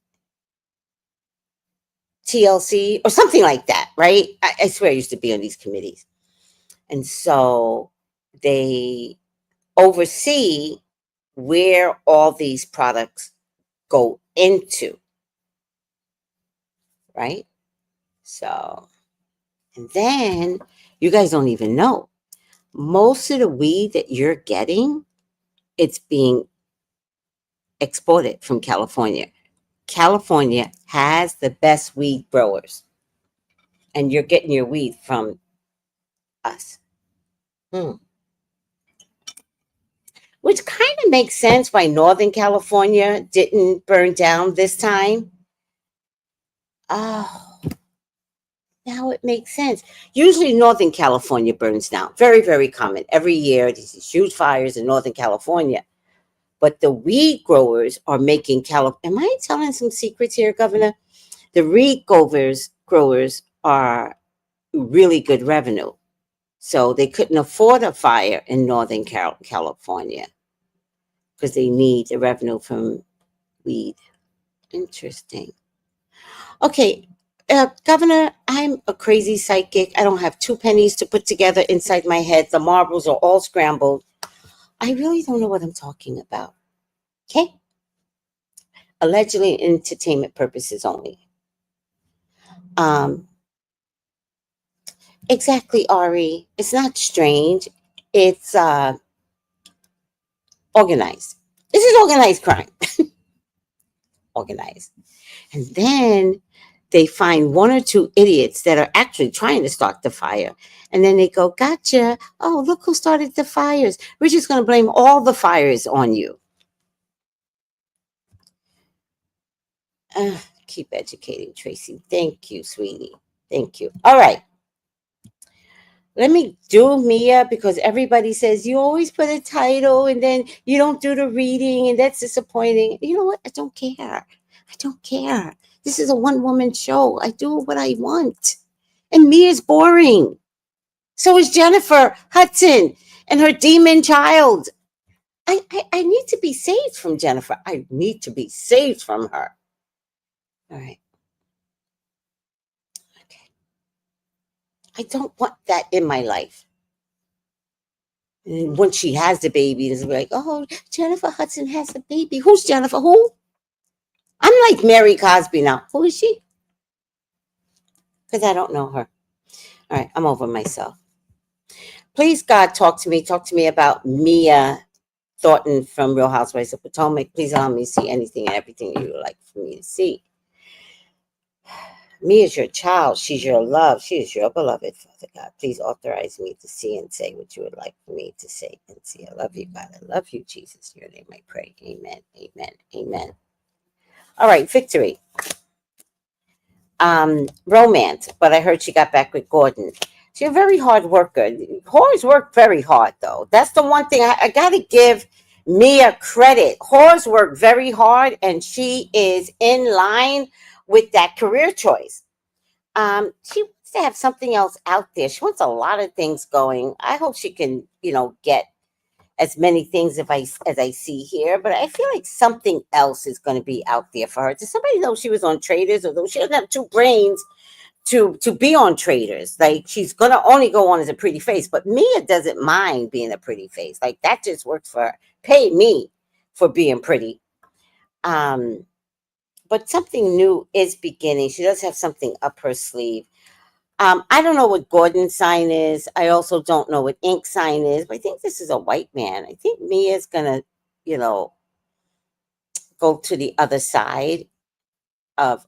TLC or something like that, right? I swear I used to be on these committees. And so they oversee where all these products go into, right? So, and then you guys don't even know. Most of the weed that you're getting, it's being exported from California. California has the best weed growers, and you're getting your weed from us. Which kind of makes sense why Northern California didn't burn down this time. Oh, now it makes sense. Usually Northern California burns down. Very, very common. Every year, there's these huge fires in Northern California. But the weed growers are making Am I telling some secrets here, Governor? The weed growers are really good revenue. So they couldn't afford a fire in Northern California because they need the revenue from weed. Interesting. Okay, Governor, I'm a crazy psychic. I don't have two pennies to put together inside my head. The marbles are all scrambled. I really don't know what I'm talking about. Okay? Allegedly entertainment purposes only. Exactly, Ari. It's not strange. It's organized. This is organized crime. Organized. And then they find one or two idiots that are actually trying to start the fire. And then they go, gotcha. Oh, look who started the fires. We're just going to blame all the fires on you. Keep educating, Tracy. Thank you, sweetie. Thank you. All right. Let me do Mia, because everybody says you always put a title and then you don't do the reading, and that's disappointing. You know what? I don't care. I don't care. This is a one-woman show. I do what I want. And Mia's boring. So is Jennifer Hudson and her demon child. I need to be saved from Jennifer. I need to be saved from her. All right. Okay. I don't want that in my life. And when she has the baby, it's like, oh, Jennifer Hudson has a baby. Who's Jennifer? Who? I'm like Mary Cosby now. Who is she? Because I don't know her. All right, I'm over myself. Please, God, talk to me. Talk to me about Mia Thornton from Real Housewives of Potomac. Please allow me to see anything and everything you would like for me to see. Me is your child. She's your love. She is your beloved, Father God. Please authorize me to see and say what you would like for me to say and see. I love you, God. I love you, Jesus. In your name I pray. Amen. Amen. Amen. All right, victory. Romance, but I heard she got back with Gordon. She's a very hard worker. Whores work very hard, though. That's the one thing I got to give Mia credit. Whores work very hard, and she is in line with that career choice. She wants to have something else out there. She wants a lot of things going. I hope she can, get as many things as I see here, but I feel like something else is going to be out there for her. Does somebody know she was on Traders, although she doesn't have two brains to be on Traders? Like, she's going to only go on as a pretty face, but Mia doesn't mind being a pretty face. Like, that just works for her. Pay me for being pretty. But something new is beginning. She does have something up her sleeve. I don't know what Gordon's sign is. I also don't know what Ink's sign is, but I think this is a white man. I think Mia's gonna, go to the other side of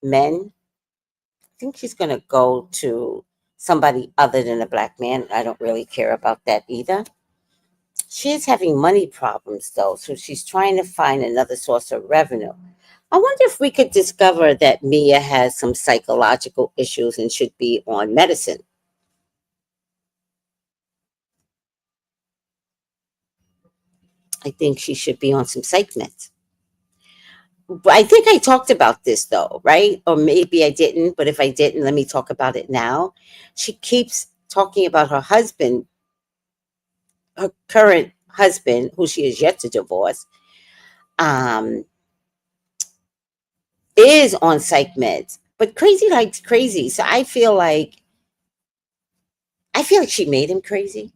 men. I think she's gonna go to somebody other than a black man. I don't really care about that either. She is having money problems though, so she's trying to find another source of revenue. I wonder if we could discover that Mia has some psychological issues and should be on medicine. I think she should be on some psych meds. But I think I talked about this though, right? Or maybe I didn't, but if I didn't, let me talk about it now. She keeps talking about her husband, her current husband, who she is yet to divorce, um, is on psych meds. But crazy likes crazy. So I feel like she made him crazy.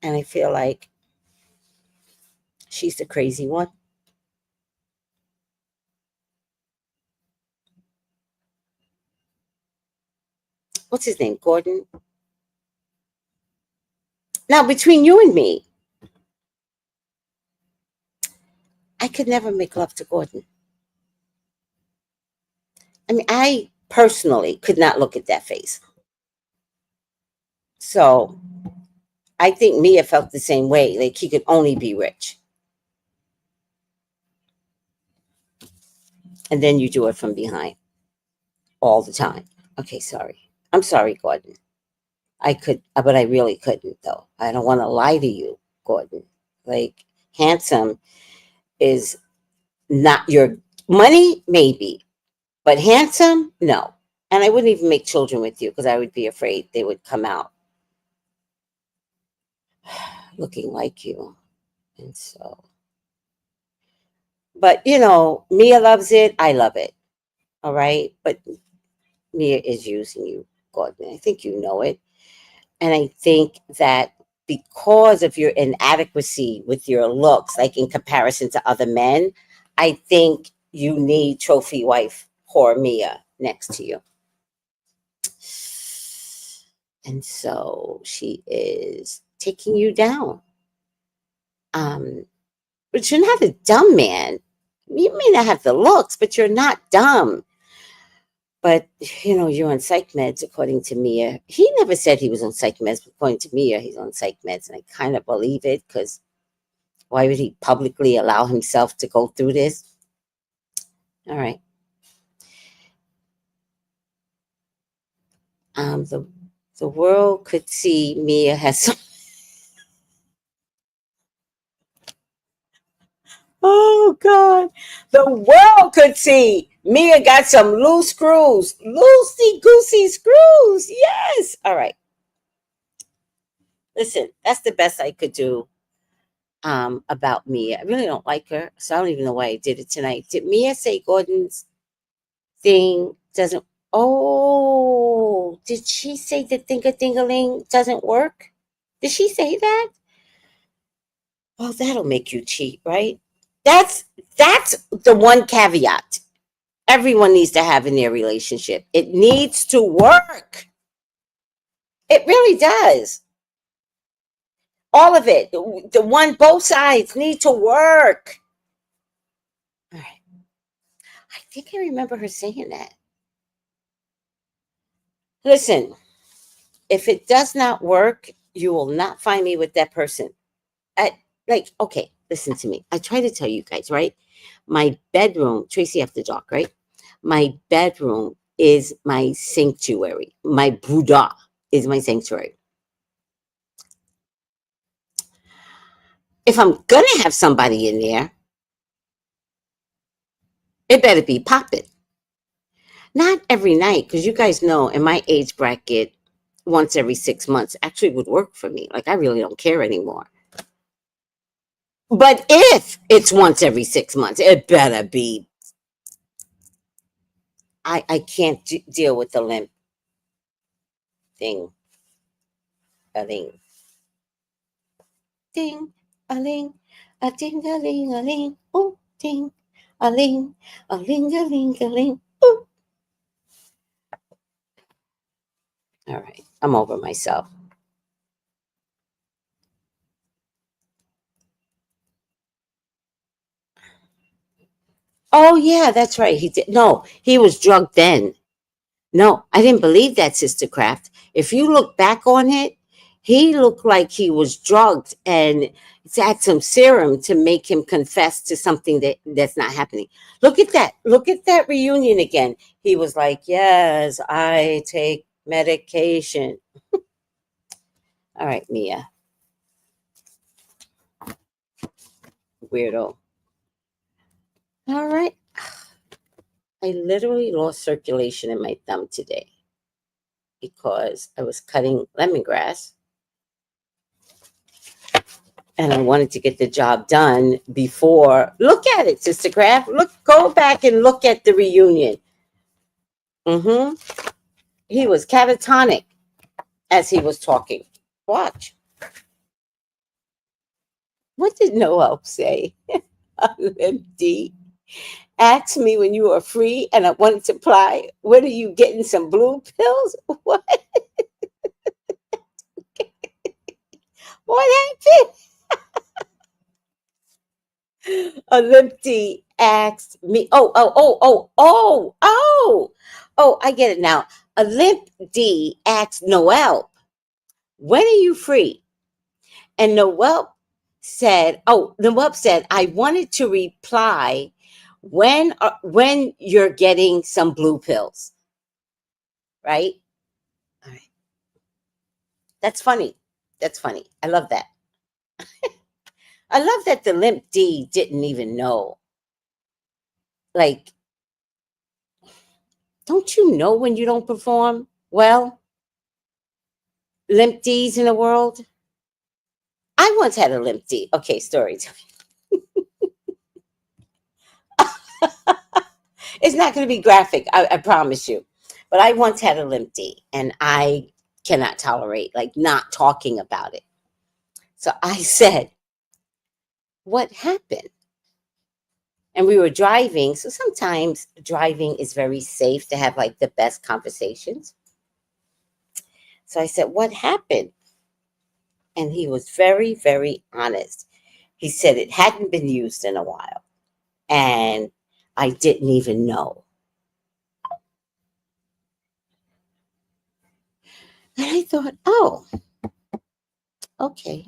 And I feel like she's the crazy one. What's his name? Gordon? Now, between you and me, I could never make love to Gordon. I mean, I personally could not look at that face. So I think Mia felt the same way. Like, he could only be rich. And then you do it from behind all the time. Okay, sorry. I'm sorry, Gordon. I could, but I really couldn't, though. I don't want to lie to you, Gordon. Like, handsome is not your money, maybe, but handsome, no. And I wouldn't even make children with you because I would be afraid they would come out looking like you. And so, but Mia loves it. I love it. All right. But Mia is using you, Gordon. I think you know it. And I think that because of your inadequacy with your looks, like in comparison to other men, I think you need trophy wife poor Mia next to you. And so she is taking you down. But you're not a dumb man. You may not have the looks, but you're not dumb. But you're on psych meds, according to Mia. He never said he was on psych meds, but according to Mia, he's on psych meds, and I kind of believe it because why would he publicly allow himself to go through this? All right. The world could see Mia has some. Oh God, the world could see Mia got some loose screws, loosey goosey screws. Yes. All right. Listen, that's the best I could do about Mia. I really don't like her, so I don't even know why I did it tonight. Did Mia say Gordon's thing doesn't? Oh, did she say the thing-a-ding-a-ling doesn't work? Did she say that? Well, that'll make you cheat, right? That's that's the one caveat everyone needs to have in their relationship. It needs to work. It really does. All of it. Both sides need to work. All right. I think I remember her saying that. Listen, if it does not work, you will not find me with that person. Okay, listen to me. I try to tell you guys, right? My bedroom, Tracy after dark, right? My bedroom is my sanctuary. My Buddha is my sanctuary. If I'm gonna have somebody in there, it better be popping. Not every night, because you guys know in my age bracket, once every 6 months actually would work for me. Like I really don't care anymore. But if it's once every 6 months, it better be. I can't deal with the limp thing. A ling, ding, a ling, a ding, a ling, a ling, oh, ding, a ling, a ling, a ling, a ling. Ooh. All right, I'm over myself. Oh yeah, that's right. He did. No, he was drugged then. No, I didn't believe that, Sister Craft. If you look back on it, he looked like he was drugged and had some serum to make him confess to something that's not happening. Look at that. Look at that reunion again. He was like, "Yes, I take medication." All right, Mia, weirdo. All right. I literally lost circulation in my thumb today because I was cutting lemongrass and I wanted to get the job done before. Look at it, Sister Craft. Go back and look at the reunion. Mm-hmm. He was catatonic as he was talking. Watch. What did Noel say? LMD. Ask me when you are free and I want to apply. What are you getting? Some blue pills? What? What happened? Olympty asked me. Oh, I get it now. Olymp D asked Noel, when are you free? And Noel said, I wanted to reply when you're getting some blue pills, right? All right. That's funny. That's funny. I love that. I love that the Limp D didn't even know. Like, don't you know when you don't perform well? Limp D's in the world. I once had a limp D. Okay, story. It's not going to be graphic, I promise you. But I once had a limp D, and I cannot tolerate like not talking about it. So I said, "What happened?" And we were driving. So sometimes driving is very safe to have like the best conversations. So I said, "What happened?" And he was very, very honest. He said it hadn't been used in a while. and I didn't even know. And I thought, oh, okay.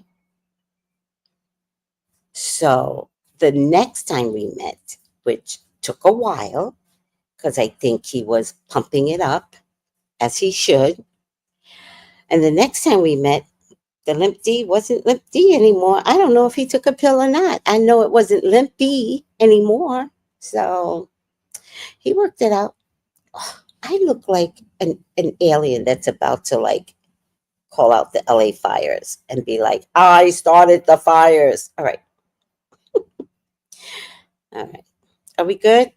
So the next time we met, which took a while, because I think he was pumping it up as he should. And the next time we met, the Limp D wasn't Limp D anymore. I don't know if he took a pill or not. I know it wasn't Limp B anymore. So he worked it out. Oh, I look like an alien that's about to like call out the LA fires and be like, I started the fires. All right. All right. Are we good?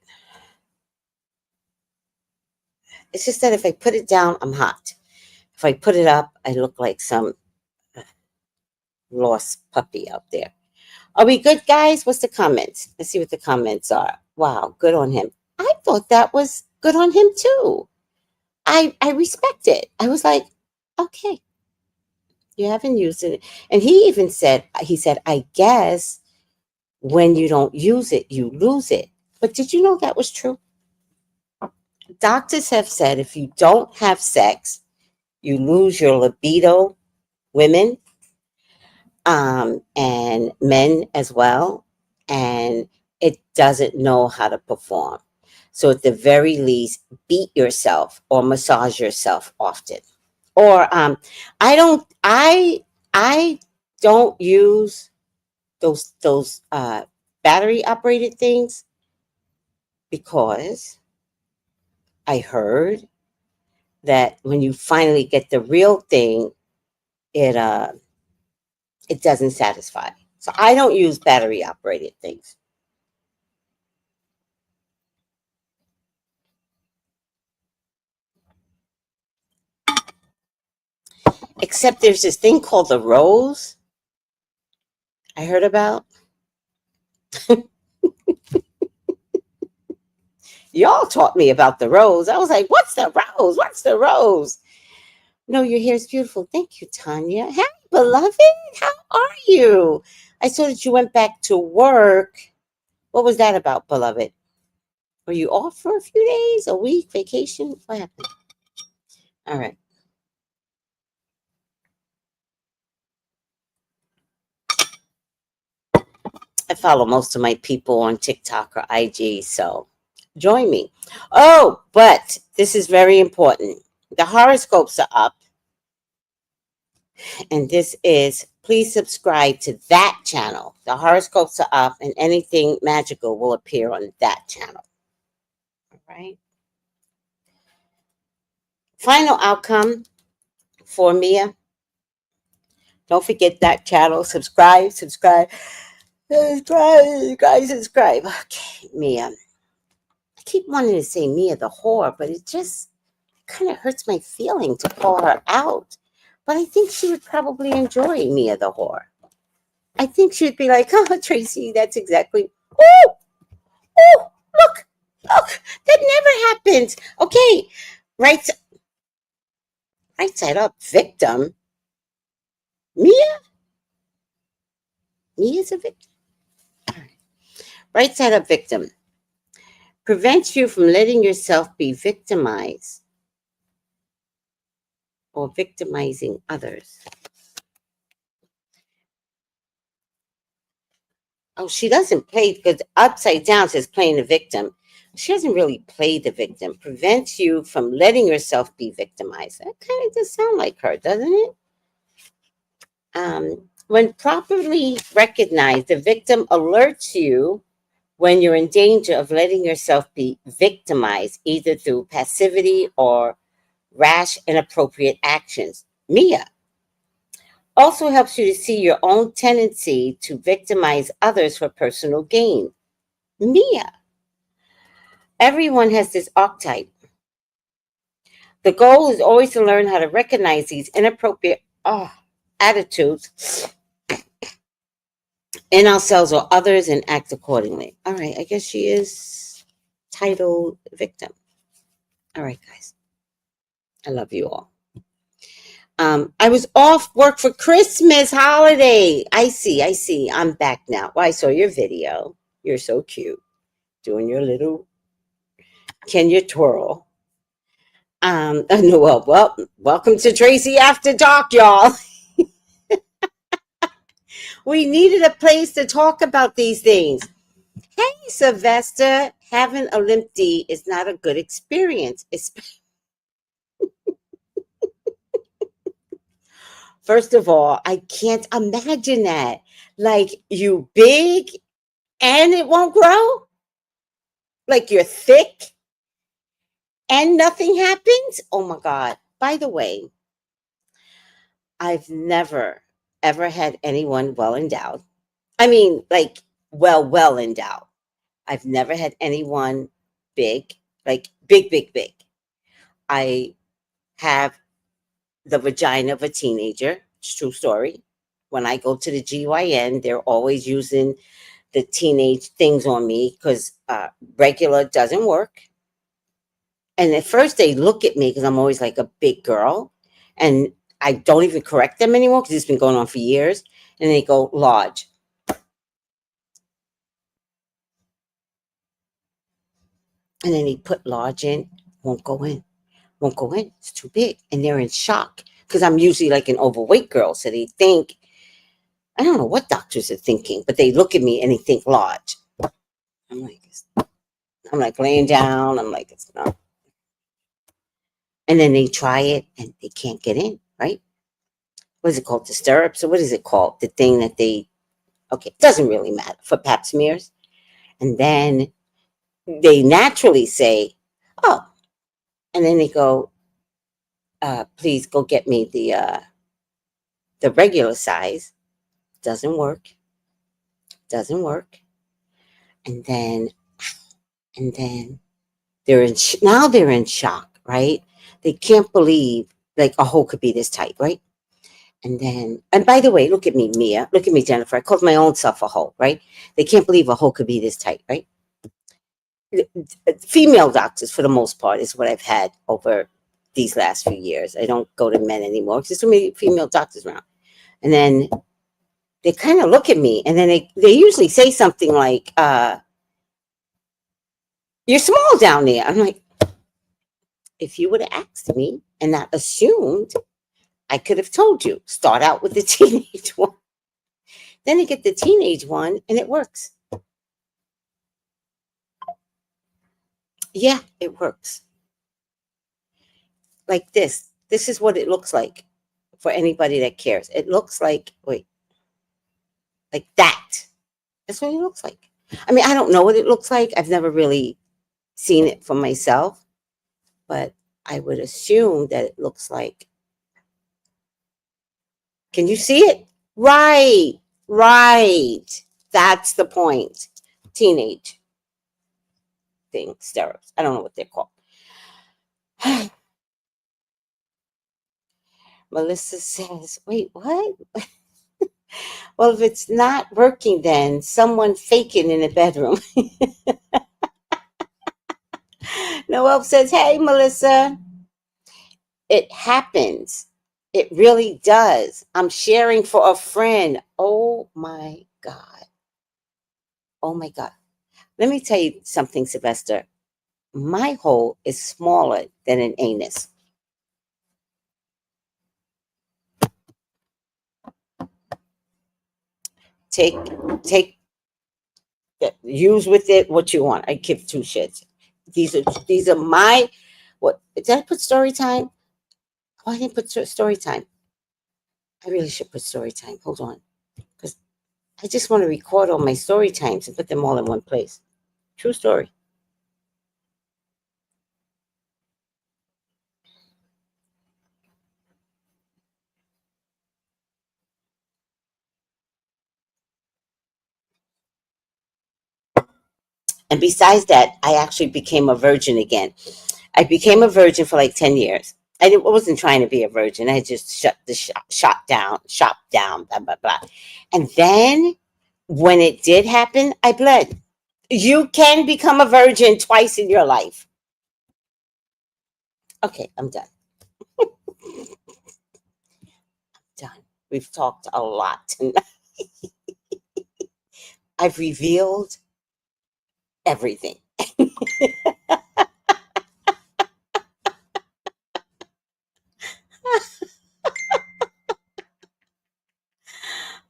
It's just that if I put it down, I'm hot. If I put it up, I look like some lost puppy out there. Are we good, guys? What's the comments? Let's see what the comments are. Wow, good on him. I thought that was good on him too. I respect it. I was like, okay, you haven't used it. And he even said, I guess when you don't use it, you lose it. But did you know that was true? Doctors have said if you don't have sex, you lose your libido, women, and men as well, and it doesn't know how to perform. So at the very least, beat yourself or massage yourself often. Or I don't use those battery operated things because I heard that when you finally get the real thing, it it doesn't satisfy. So I don't use battery operated things. Except there's this thing called the rose I heard about. Y'all taught me about the rose. I was like, what's the rose? What's the rose? No, your hair is beautiful. Thank you, Tanya. Hey, beloved. How are you? I saw that you went back to work. What was that about, beloved? Were you off for a few days, a week, vacation? What happened? All right. I follow most of my people on TikTok or IG, so join me. Oh, but this is very important. The horoscopes are up, and this is please subscribe to that channel. The horoscopes are up, and anything magical will appear on that channel. All right. Final outcome for Mia. Don't forget that channel. Subscribe, subscribe, subscribe, guys, subscribe. Okay, Mia. I keep wanting to say Mia the whore, but it just kind of hurts my feeling to call her out. But I think she would probably enjoy Mia the whore. I think she'd be like, oh, Tracey, that's exactly. Oh, oh, look, that never happens. Okay, right, right side up, victim. Mia's a victim. All right. Right side up, victim. Prevents you from letting yourself be victimized or victimizing others. Oh, she doesn't play because upside down says playing the victim. She doesn't really play the victim. Prevents you from letting yourself be victimized. That kind of does sound like her, doesn't it? When properly recognized, the victim alerts you when you're in danger of letting yourself be victimized, either through passivity or rash, inappropriate actions. Mia also helps you to see your own tendency to victimize others for personal gain. Mia. Everyone has this archetype. The goal is always to learn how to recognize these inappropriate attitudes in ourselves or others and act accordingly. All right, I guess she is titled victim. All right, guys. I love you all. I was off work for Christmas holiday. I see. I'm back now. Well, I saw your video. You're so cute. doing your little Kenya twirl. No, well, welcome to Tracey After Dark, y'all. We needed a place to talk about these things. Hey, Sylvester, having a limp D is not a good experience. First of all, I can't imagine that. Like you big and it won't grow? Like you're thick and nothing happens? Oh my God. By the way, I've never, ever had anyone well endowed. I mean, like, well endowed. I've never had anyone big, like big, big, big. I have the vagina of a teenager. It's a true story. When I go to the GYN, they're always using the teenage things on me because regular doesn't work. And at first they look at me because I'm always like a big girl. And I don't even correct them anymore because it's been going on for years. And they go, large. And then they put large in, won't go in, won't go in. It's too big. And they're in shock because I'm usually like an overweight girl. So they think, I don't know what doctors are thinking, but they look at me and they think large. I'm like, I'm like laying down. I'm like, it's not. And then they try it and they can't get in, right? What is it called? The stirrups? Or what is it called? The thing that they, okay, it doesn't really matter for pap smears. And then they naturally say, oh, and then they go, please go get me the regular size. Doesn't work. Doesn't work. And then, and then now they're in shock, right? They can't believe like a hole could be this tight, right? And then, and by the way, look at me, Mia. Look at me, Jennifer. I called my own self a hole, right? They can't believe a hole could be this tight, right? Female doctors, for the most part, is what I've had over these last few years. I don't go to men anymore because there's so many female doctors around. And then they kind of look at me, and then they usually say something like, "You're small down there." I'm like, if you would have asked me and not assumed, I could have told you. Start out with the teenage one. Then you get the teenage one, and it works. Yeah, it works. Like this. This is what it looks like for anybody that cares. It looks like, wait, like that. That's what it looks like. I mean, I don't know what it looks like. I've never really seen it for myself, but I would assume that it looks like. Can you see it? Right, right. That's the point. Teenage thing, stirrups. I don't know what they're called. Melissa says, wait, what? Well, if it's not working, then someone faking in the bedroom. Noel says, hey, Melissa, it happens. It really does. I'm sharing for a friend. Oh my God. Oh my God. Let me tell you something, Sylvester. My hole is smaller than an anus. Take, take, use with it what you want. I give two shits. These are my, what, did I put story time? Oh, I didn't put story time. I really should put story time. Hold on. Because I just want to record all my story times and put them all in one place. True story. And besides that, I actually became a virgin again. I became a virgin for like 10 years. Wasn't trying to be a virgin. I just shut the shop down, blah, blah, blah. And then when it did happen, I bled. You can become a virgin twice in your life. Okay, I'm done. Done. We've talked a lot tonight. I've revealed everything.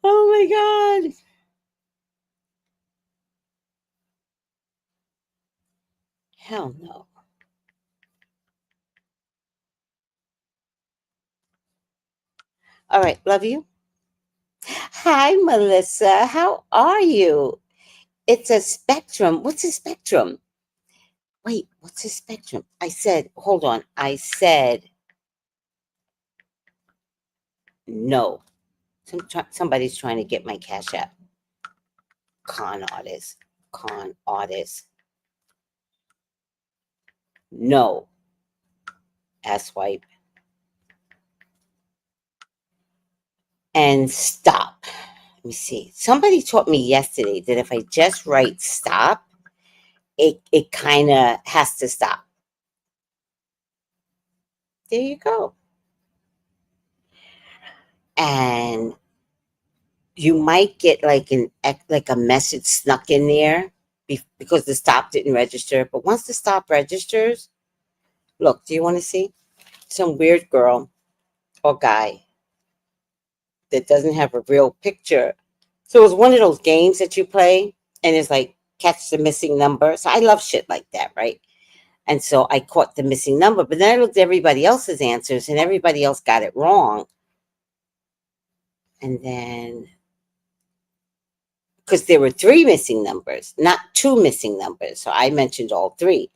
Oh my God. Hell no. All right. Love you. Hi, Melissa. How are you? It's a spectrum. What's a spectrum? Wait, what's a spectrum? I said, hold on. I said no. Somebody's trying to get my cash app. Con artist. Con artist. No. Ass wipe. And stop. Let me see. Somebody taught me yesterday that if I just write stop, it kind of has to stop. There you go. And you might get like a message snuck in there because the stop didn't register. But once the stop registers, look, do you want to see? Some weird girl or guy that doesn't have a real picture. So it's one of those games that you play and it's like catch the missing number. So I love shit like that, right? And so I caught the missing number, but then I looked at everybody else's answers and everybody else got it wrong. And then, because there were 3 missing numbers, not 2 missing numbers. So I mentioned all 3.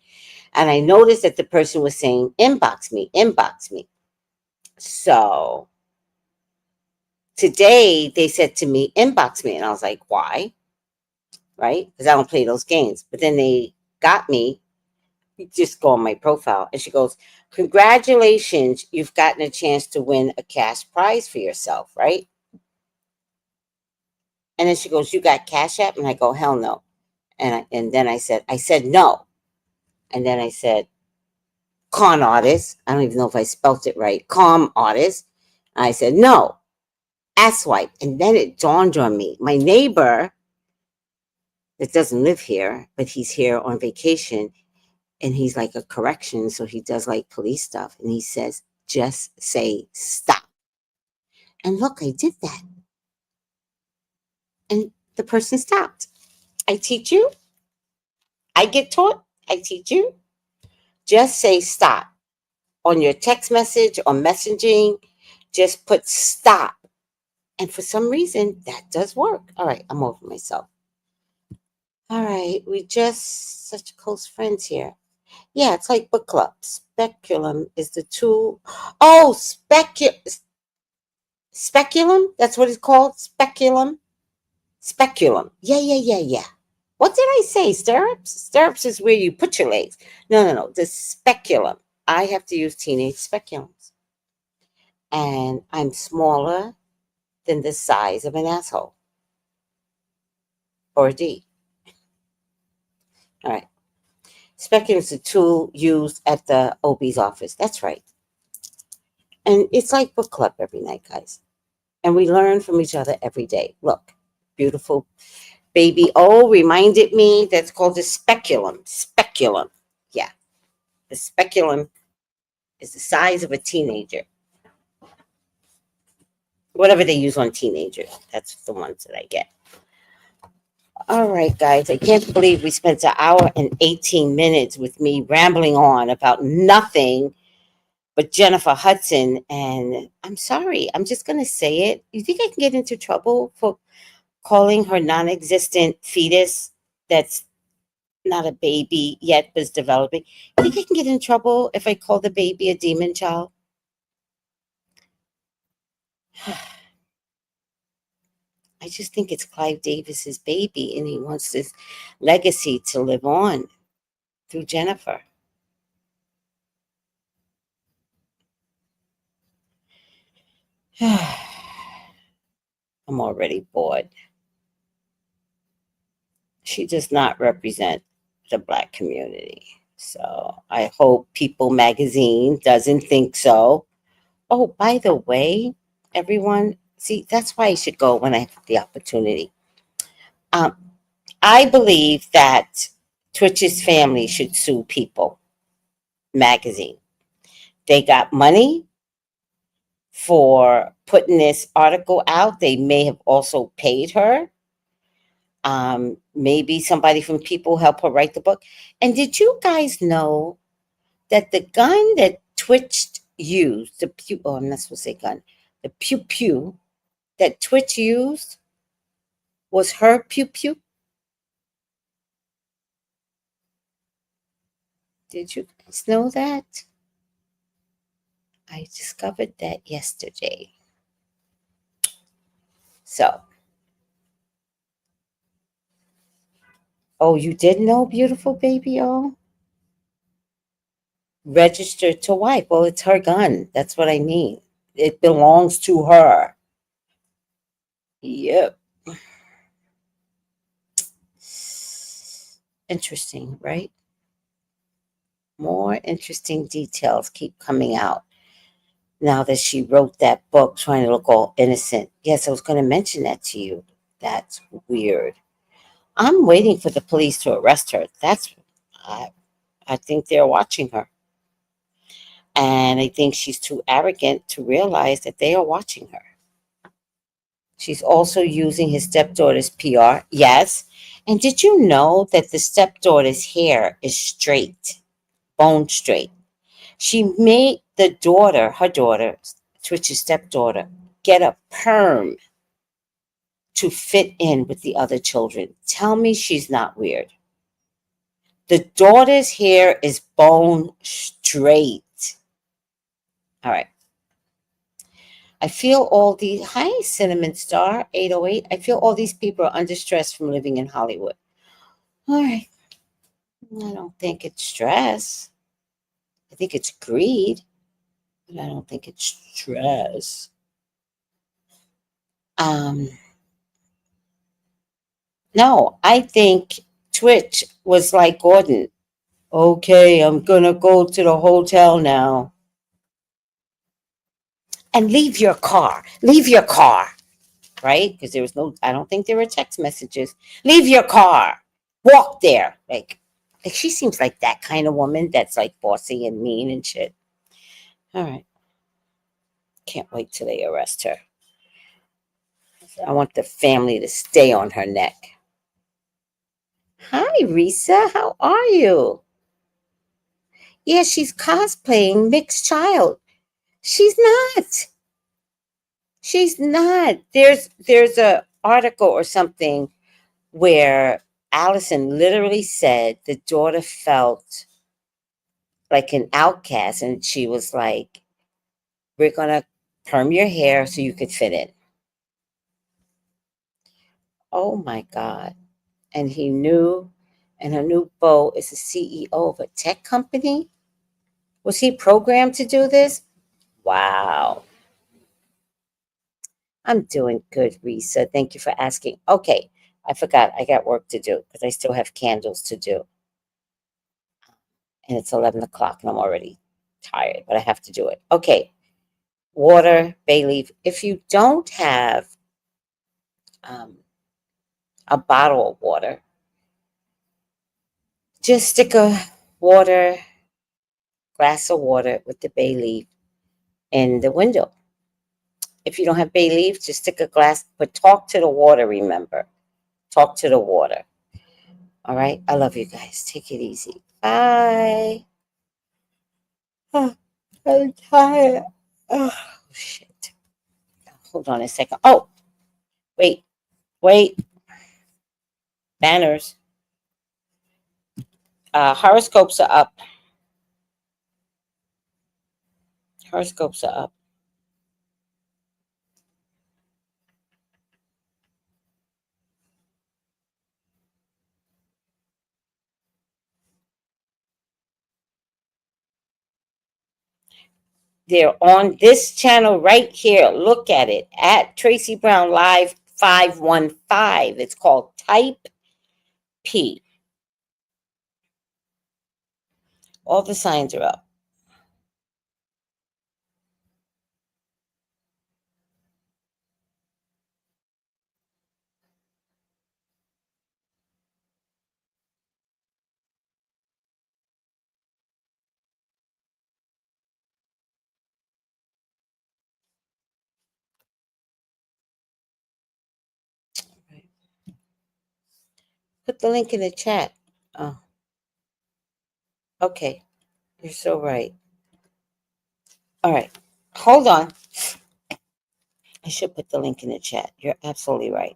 And I noticed that the person was saying, inbox me, inbox me. So today they said to me, inbox me. And I was like, why? Right? Because I don't play those games. But then they got me. You just go on my profile. And she goes, congratulations, you've gotten a chance to win a cash prize for yourself, right? And then she goes, you got Cash App? And I go, hell no. And then I said no. And then I said, con artist. I don't even know if I spelt it right. Com artist. And I said, no. Asswipe. And then it dawned on me. My neighbor that doesn't live here, but he's here on vacation, and he's like a correction, so he does like police stuff. And he says, just say stop. And look, I did that. And the person stopped. I teach you. I get taught. I teach you. Just say stop. On your text message or messaging, just put stop. And for some reason, that does work. All right, I'm over myself. All right, we just such close friends here. Yeah, it's like book club. Speculum is the tool. Oh, speculum. That's what it's called. Speculum. Speculum. Yeah. What did I say? Stirrups? Stirrups is where you put your legs. No. The speculum. I have to use teenage speculums. And I'm smaller than the size of an asshole. Or a D. All right. Speculum is a tool used at the OB's office. That's right. And it's like book club every night, guys. And we learn from each other every day. Look, beautiful baby O reminded me that's called a speculum. Speculum. Yeah. The speculum is the size of a teenager. Whatever they use on teenagers. That's the ones that I get. All right, guys. I can't believe we spent an hour and 18 minutes with me rambling on about nothing but Jennifer Hudson. And I'm sorry. I'm just going to say it. You think I can get into trouble for calling her non-existent fetus that's not a baby yet but is developing? You think I can get in trouble if I call the baby a demon child? I just think it's Clive Davis's baby, and he wants this legacy to live on through Jennifer. I'm already bored. She does not represent the Black community. So I hope People Magazine doesn't think so. Oh, by the way, everyone, see, that's why I should go when I have the opportunity. I believe that Twitch's family should sue People magazine. They got money for putting this article out. They may have also paid her. Maybe somebody from People helped her write the book. And did you guys know that the gun that Twitch used, the pew, oh, I'm not supposed to say gun, the pew pew that Twitch used was her pew pew? Did you guys know that? I discovered that yesterday. So, oh, you did know, beautiful baby? Oh, registered to wife. Well, it's her gun. That's what I mean. It belongs to her. Yep. Interesting, right? More interesting details keep coming out now that she wrote that book trying to look all innocent. Yes, I was going to mention that to you. That's weird. I'm waiting for the police to arrest her. I, I think they're watching her. And I think she's too arrogant to realize that they are watching her. She's also using his stepdaughter's PR. Yes. And did you know that the stepdaughter's hair is straight, bone straight? She made her daughter, Twitch's stepdaughter, get a perm to fit in with the other children. Tell me she's not weird. The daughter's hair is bone straight. All right. I feel all these, hi, Cinnamon Star 808. I feel all these people are under stress from living in Hollywood. All right. I don't think it's stress. I think it's greed, but I don't think it's stress. Um, no, I think Twitch was like Gordon. Okay, I'm gonna go to the hotel now. And leave your car. Leave your car. Right? Because there was no, I don't think there were text messages. Leave your car. Walk there. Like she seems like that kind of woman that's like bossy and mean and shit. All right. Can't wait till they arrest her. I want the family to stay on her neck. Hi, Risa. How are you? Yeah, she's cosplaying mixed child. She's not. She's not. There's a article or something where Allison literally said the daughter felt like an outcast, and she was like, "We're gonna perm your hair so you could fit in." Oh my God! And he knew, and her new beau is the CEO of a tech company. Was he programmed to do this? Wow. I'm doing good, Risa. Thank you for asking. Okay, I forgot. I got work to do because I still have candles to do. And it's 11 o'clock and I'm already tired, but I have to do it. Okay, water, bay leaf. If you don't have um, a bottle of water, just stick a water, glass of water with the bay leaf in the window. If you don't have bay leaf, just stick a glass, but talk to the water, remember. Talk to the water. All right. I love you guys. Take it easy. Bye. Oh, I'm tired. Oh, shit. Hold on a second. Oh, wait, wait. Banners. Horoscopes are up. Horoscopes are up. They're on this channel right here. Look at it at Tracey Brown Live 515. It's called Type P. All the signs are up. Put the link in the chat. Oh, okay. You're so right. All right. Hold on. I should put the link in the chat. You're absolutely right.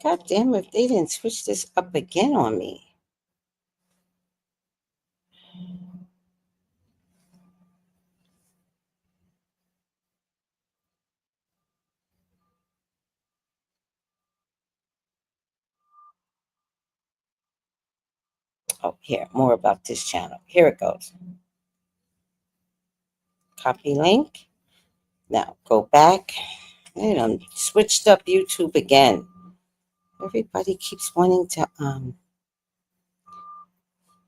God damn it, they didn't switch this up again on me. Oh, here, more about this channel. Here it goes. Copy link. Now go back. And I'm switched up YouTube again. Everybody keeps wanting to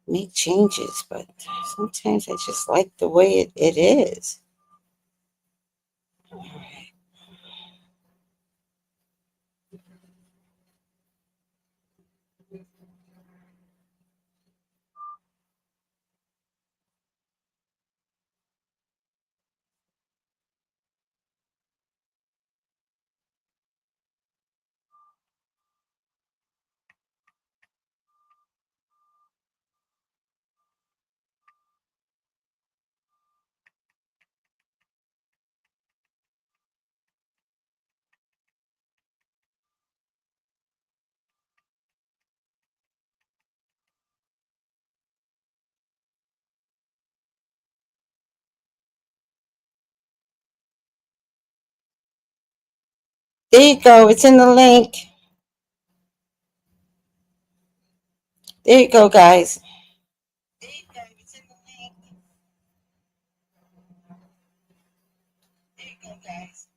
make changes, but sometimes I just like the way it is. All right. There you go. It's in the link. There you go, guys. There you go. It's in the link. There you go, guys.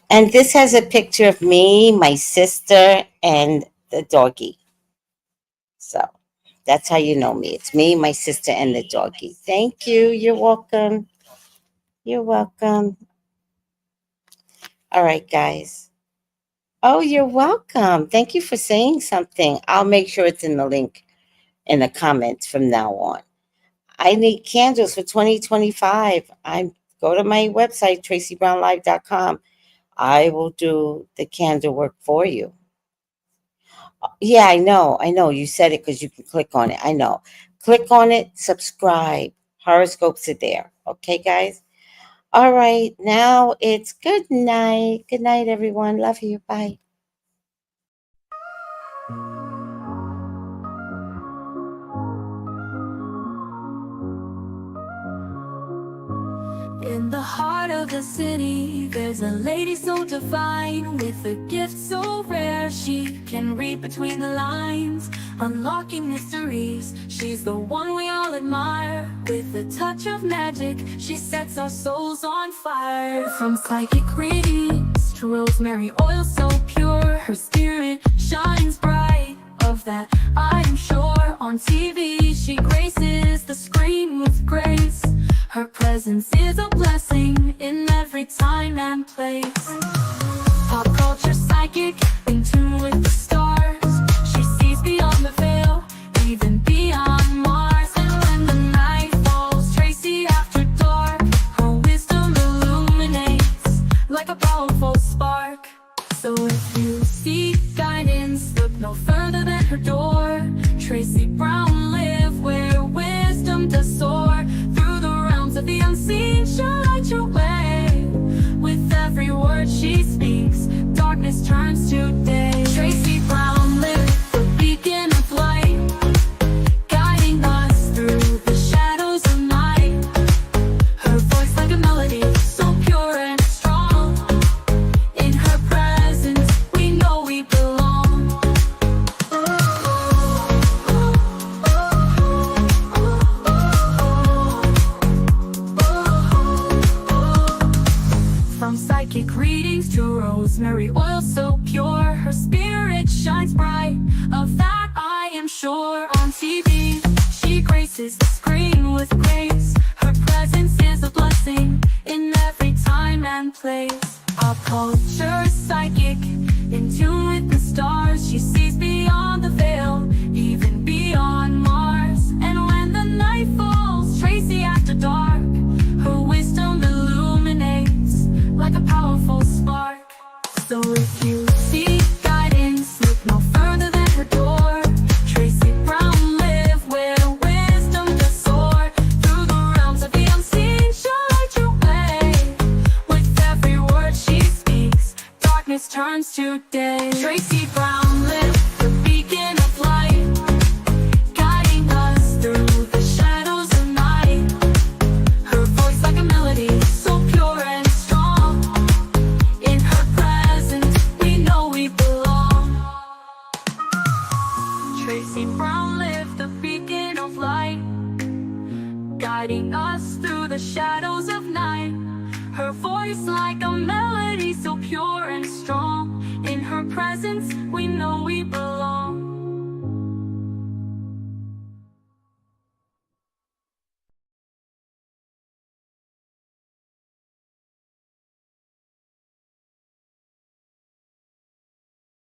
And this has a picture of me, my sister, and the doggy. So that's how you know me. It's me, my sister, and the doggy. Thank you. You're welcome. You're welcome. All right, guys. Oh, you're welcome. Thank you for saying something. I'll make sure it's in the link in the comments from now on. I need candles for 2025. Go to my website, tracybrownlive.com. I will do the candle work for you. Yeah, I know. You said it because you can click on it. I know. Click on it, subscribe. Horoscopes are there. Okay, guys? All right. Now it's good night. Good night, everyone. Love you. Bye. In the heart of the city, there's a lady so divine, with a gift so rare. She can read between the lines, unlocking mysteries. She's the one we all admire. With a touch of magic, she sets our souls on fire. From psychic readings to rosemary oil so pure, her spirit shines bright. Of that I am sure. On TV, she graces the screen with grace. Her presence is a blessing in every time and place. Pop culture psychic, in tune with the stars. She sees beyond the veil, even beyond Mars. And when the night falls, Tracey after dark, her wisdom illuminates like a powerful spark. So if you seek guidance, look no further than her door. Tracey Brown live where wisdom does soar. Through the realms of the unseen, she'll light your way. With every word she speaks, rosemary oil so pure. Her spirit shines bright, of that I am sure. On TV, she graces the screen with grace. Her presence is a blessing in every time and place. Pop culture psychic, in tune with the stars. She sees beyond the veil, even beyond Mars. And when the night falls, Tracey after dark, her wisdom illuminates like a powerful spark. So if you seek guidance, look no further than her door. Tracey Brown live where wisdom does soar. Through the realms of the unseen, she'll light your way. With every word she speaks, darkness turns to day. Tracey Brown live, the beacon of light, guiding us through the shadows of night. Her voice like a melody, so pure and strong. In her presence, we know we belong. Tracey Brown live, the beacon of light, guiding us through the shadows of night. Her voice like a melody, so pure and strong. In her presence, we know we belong.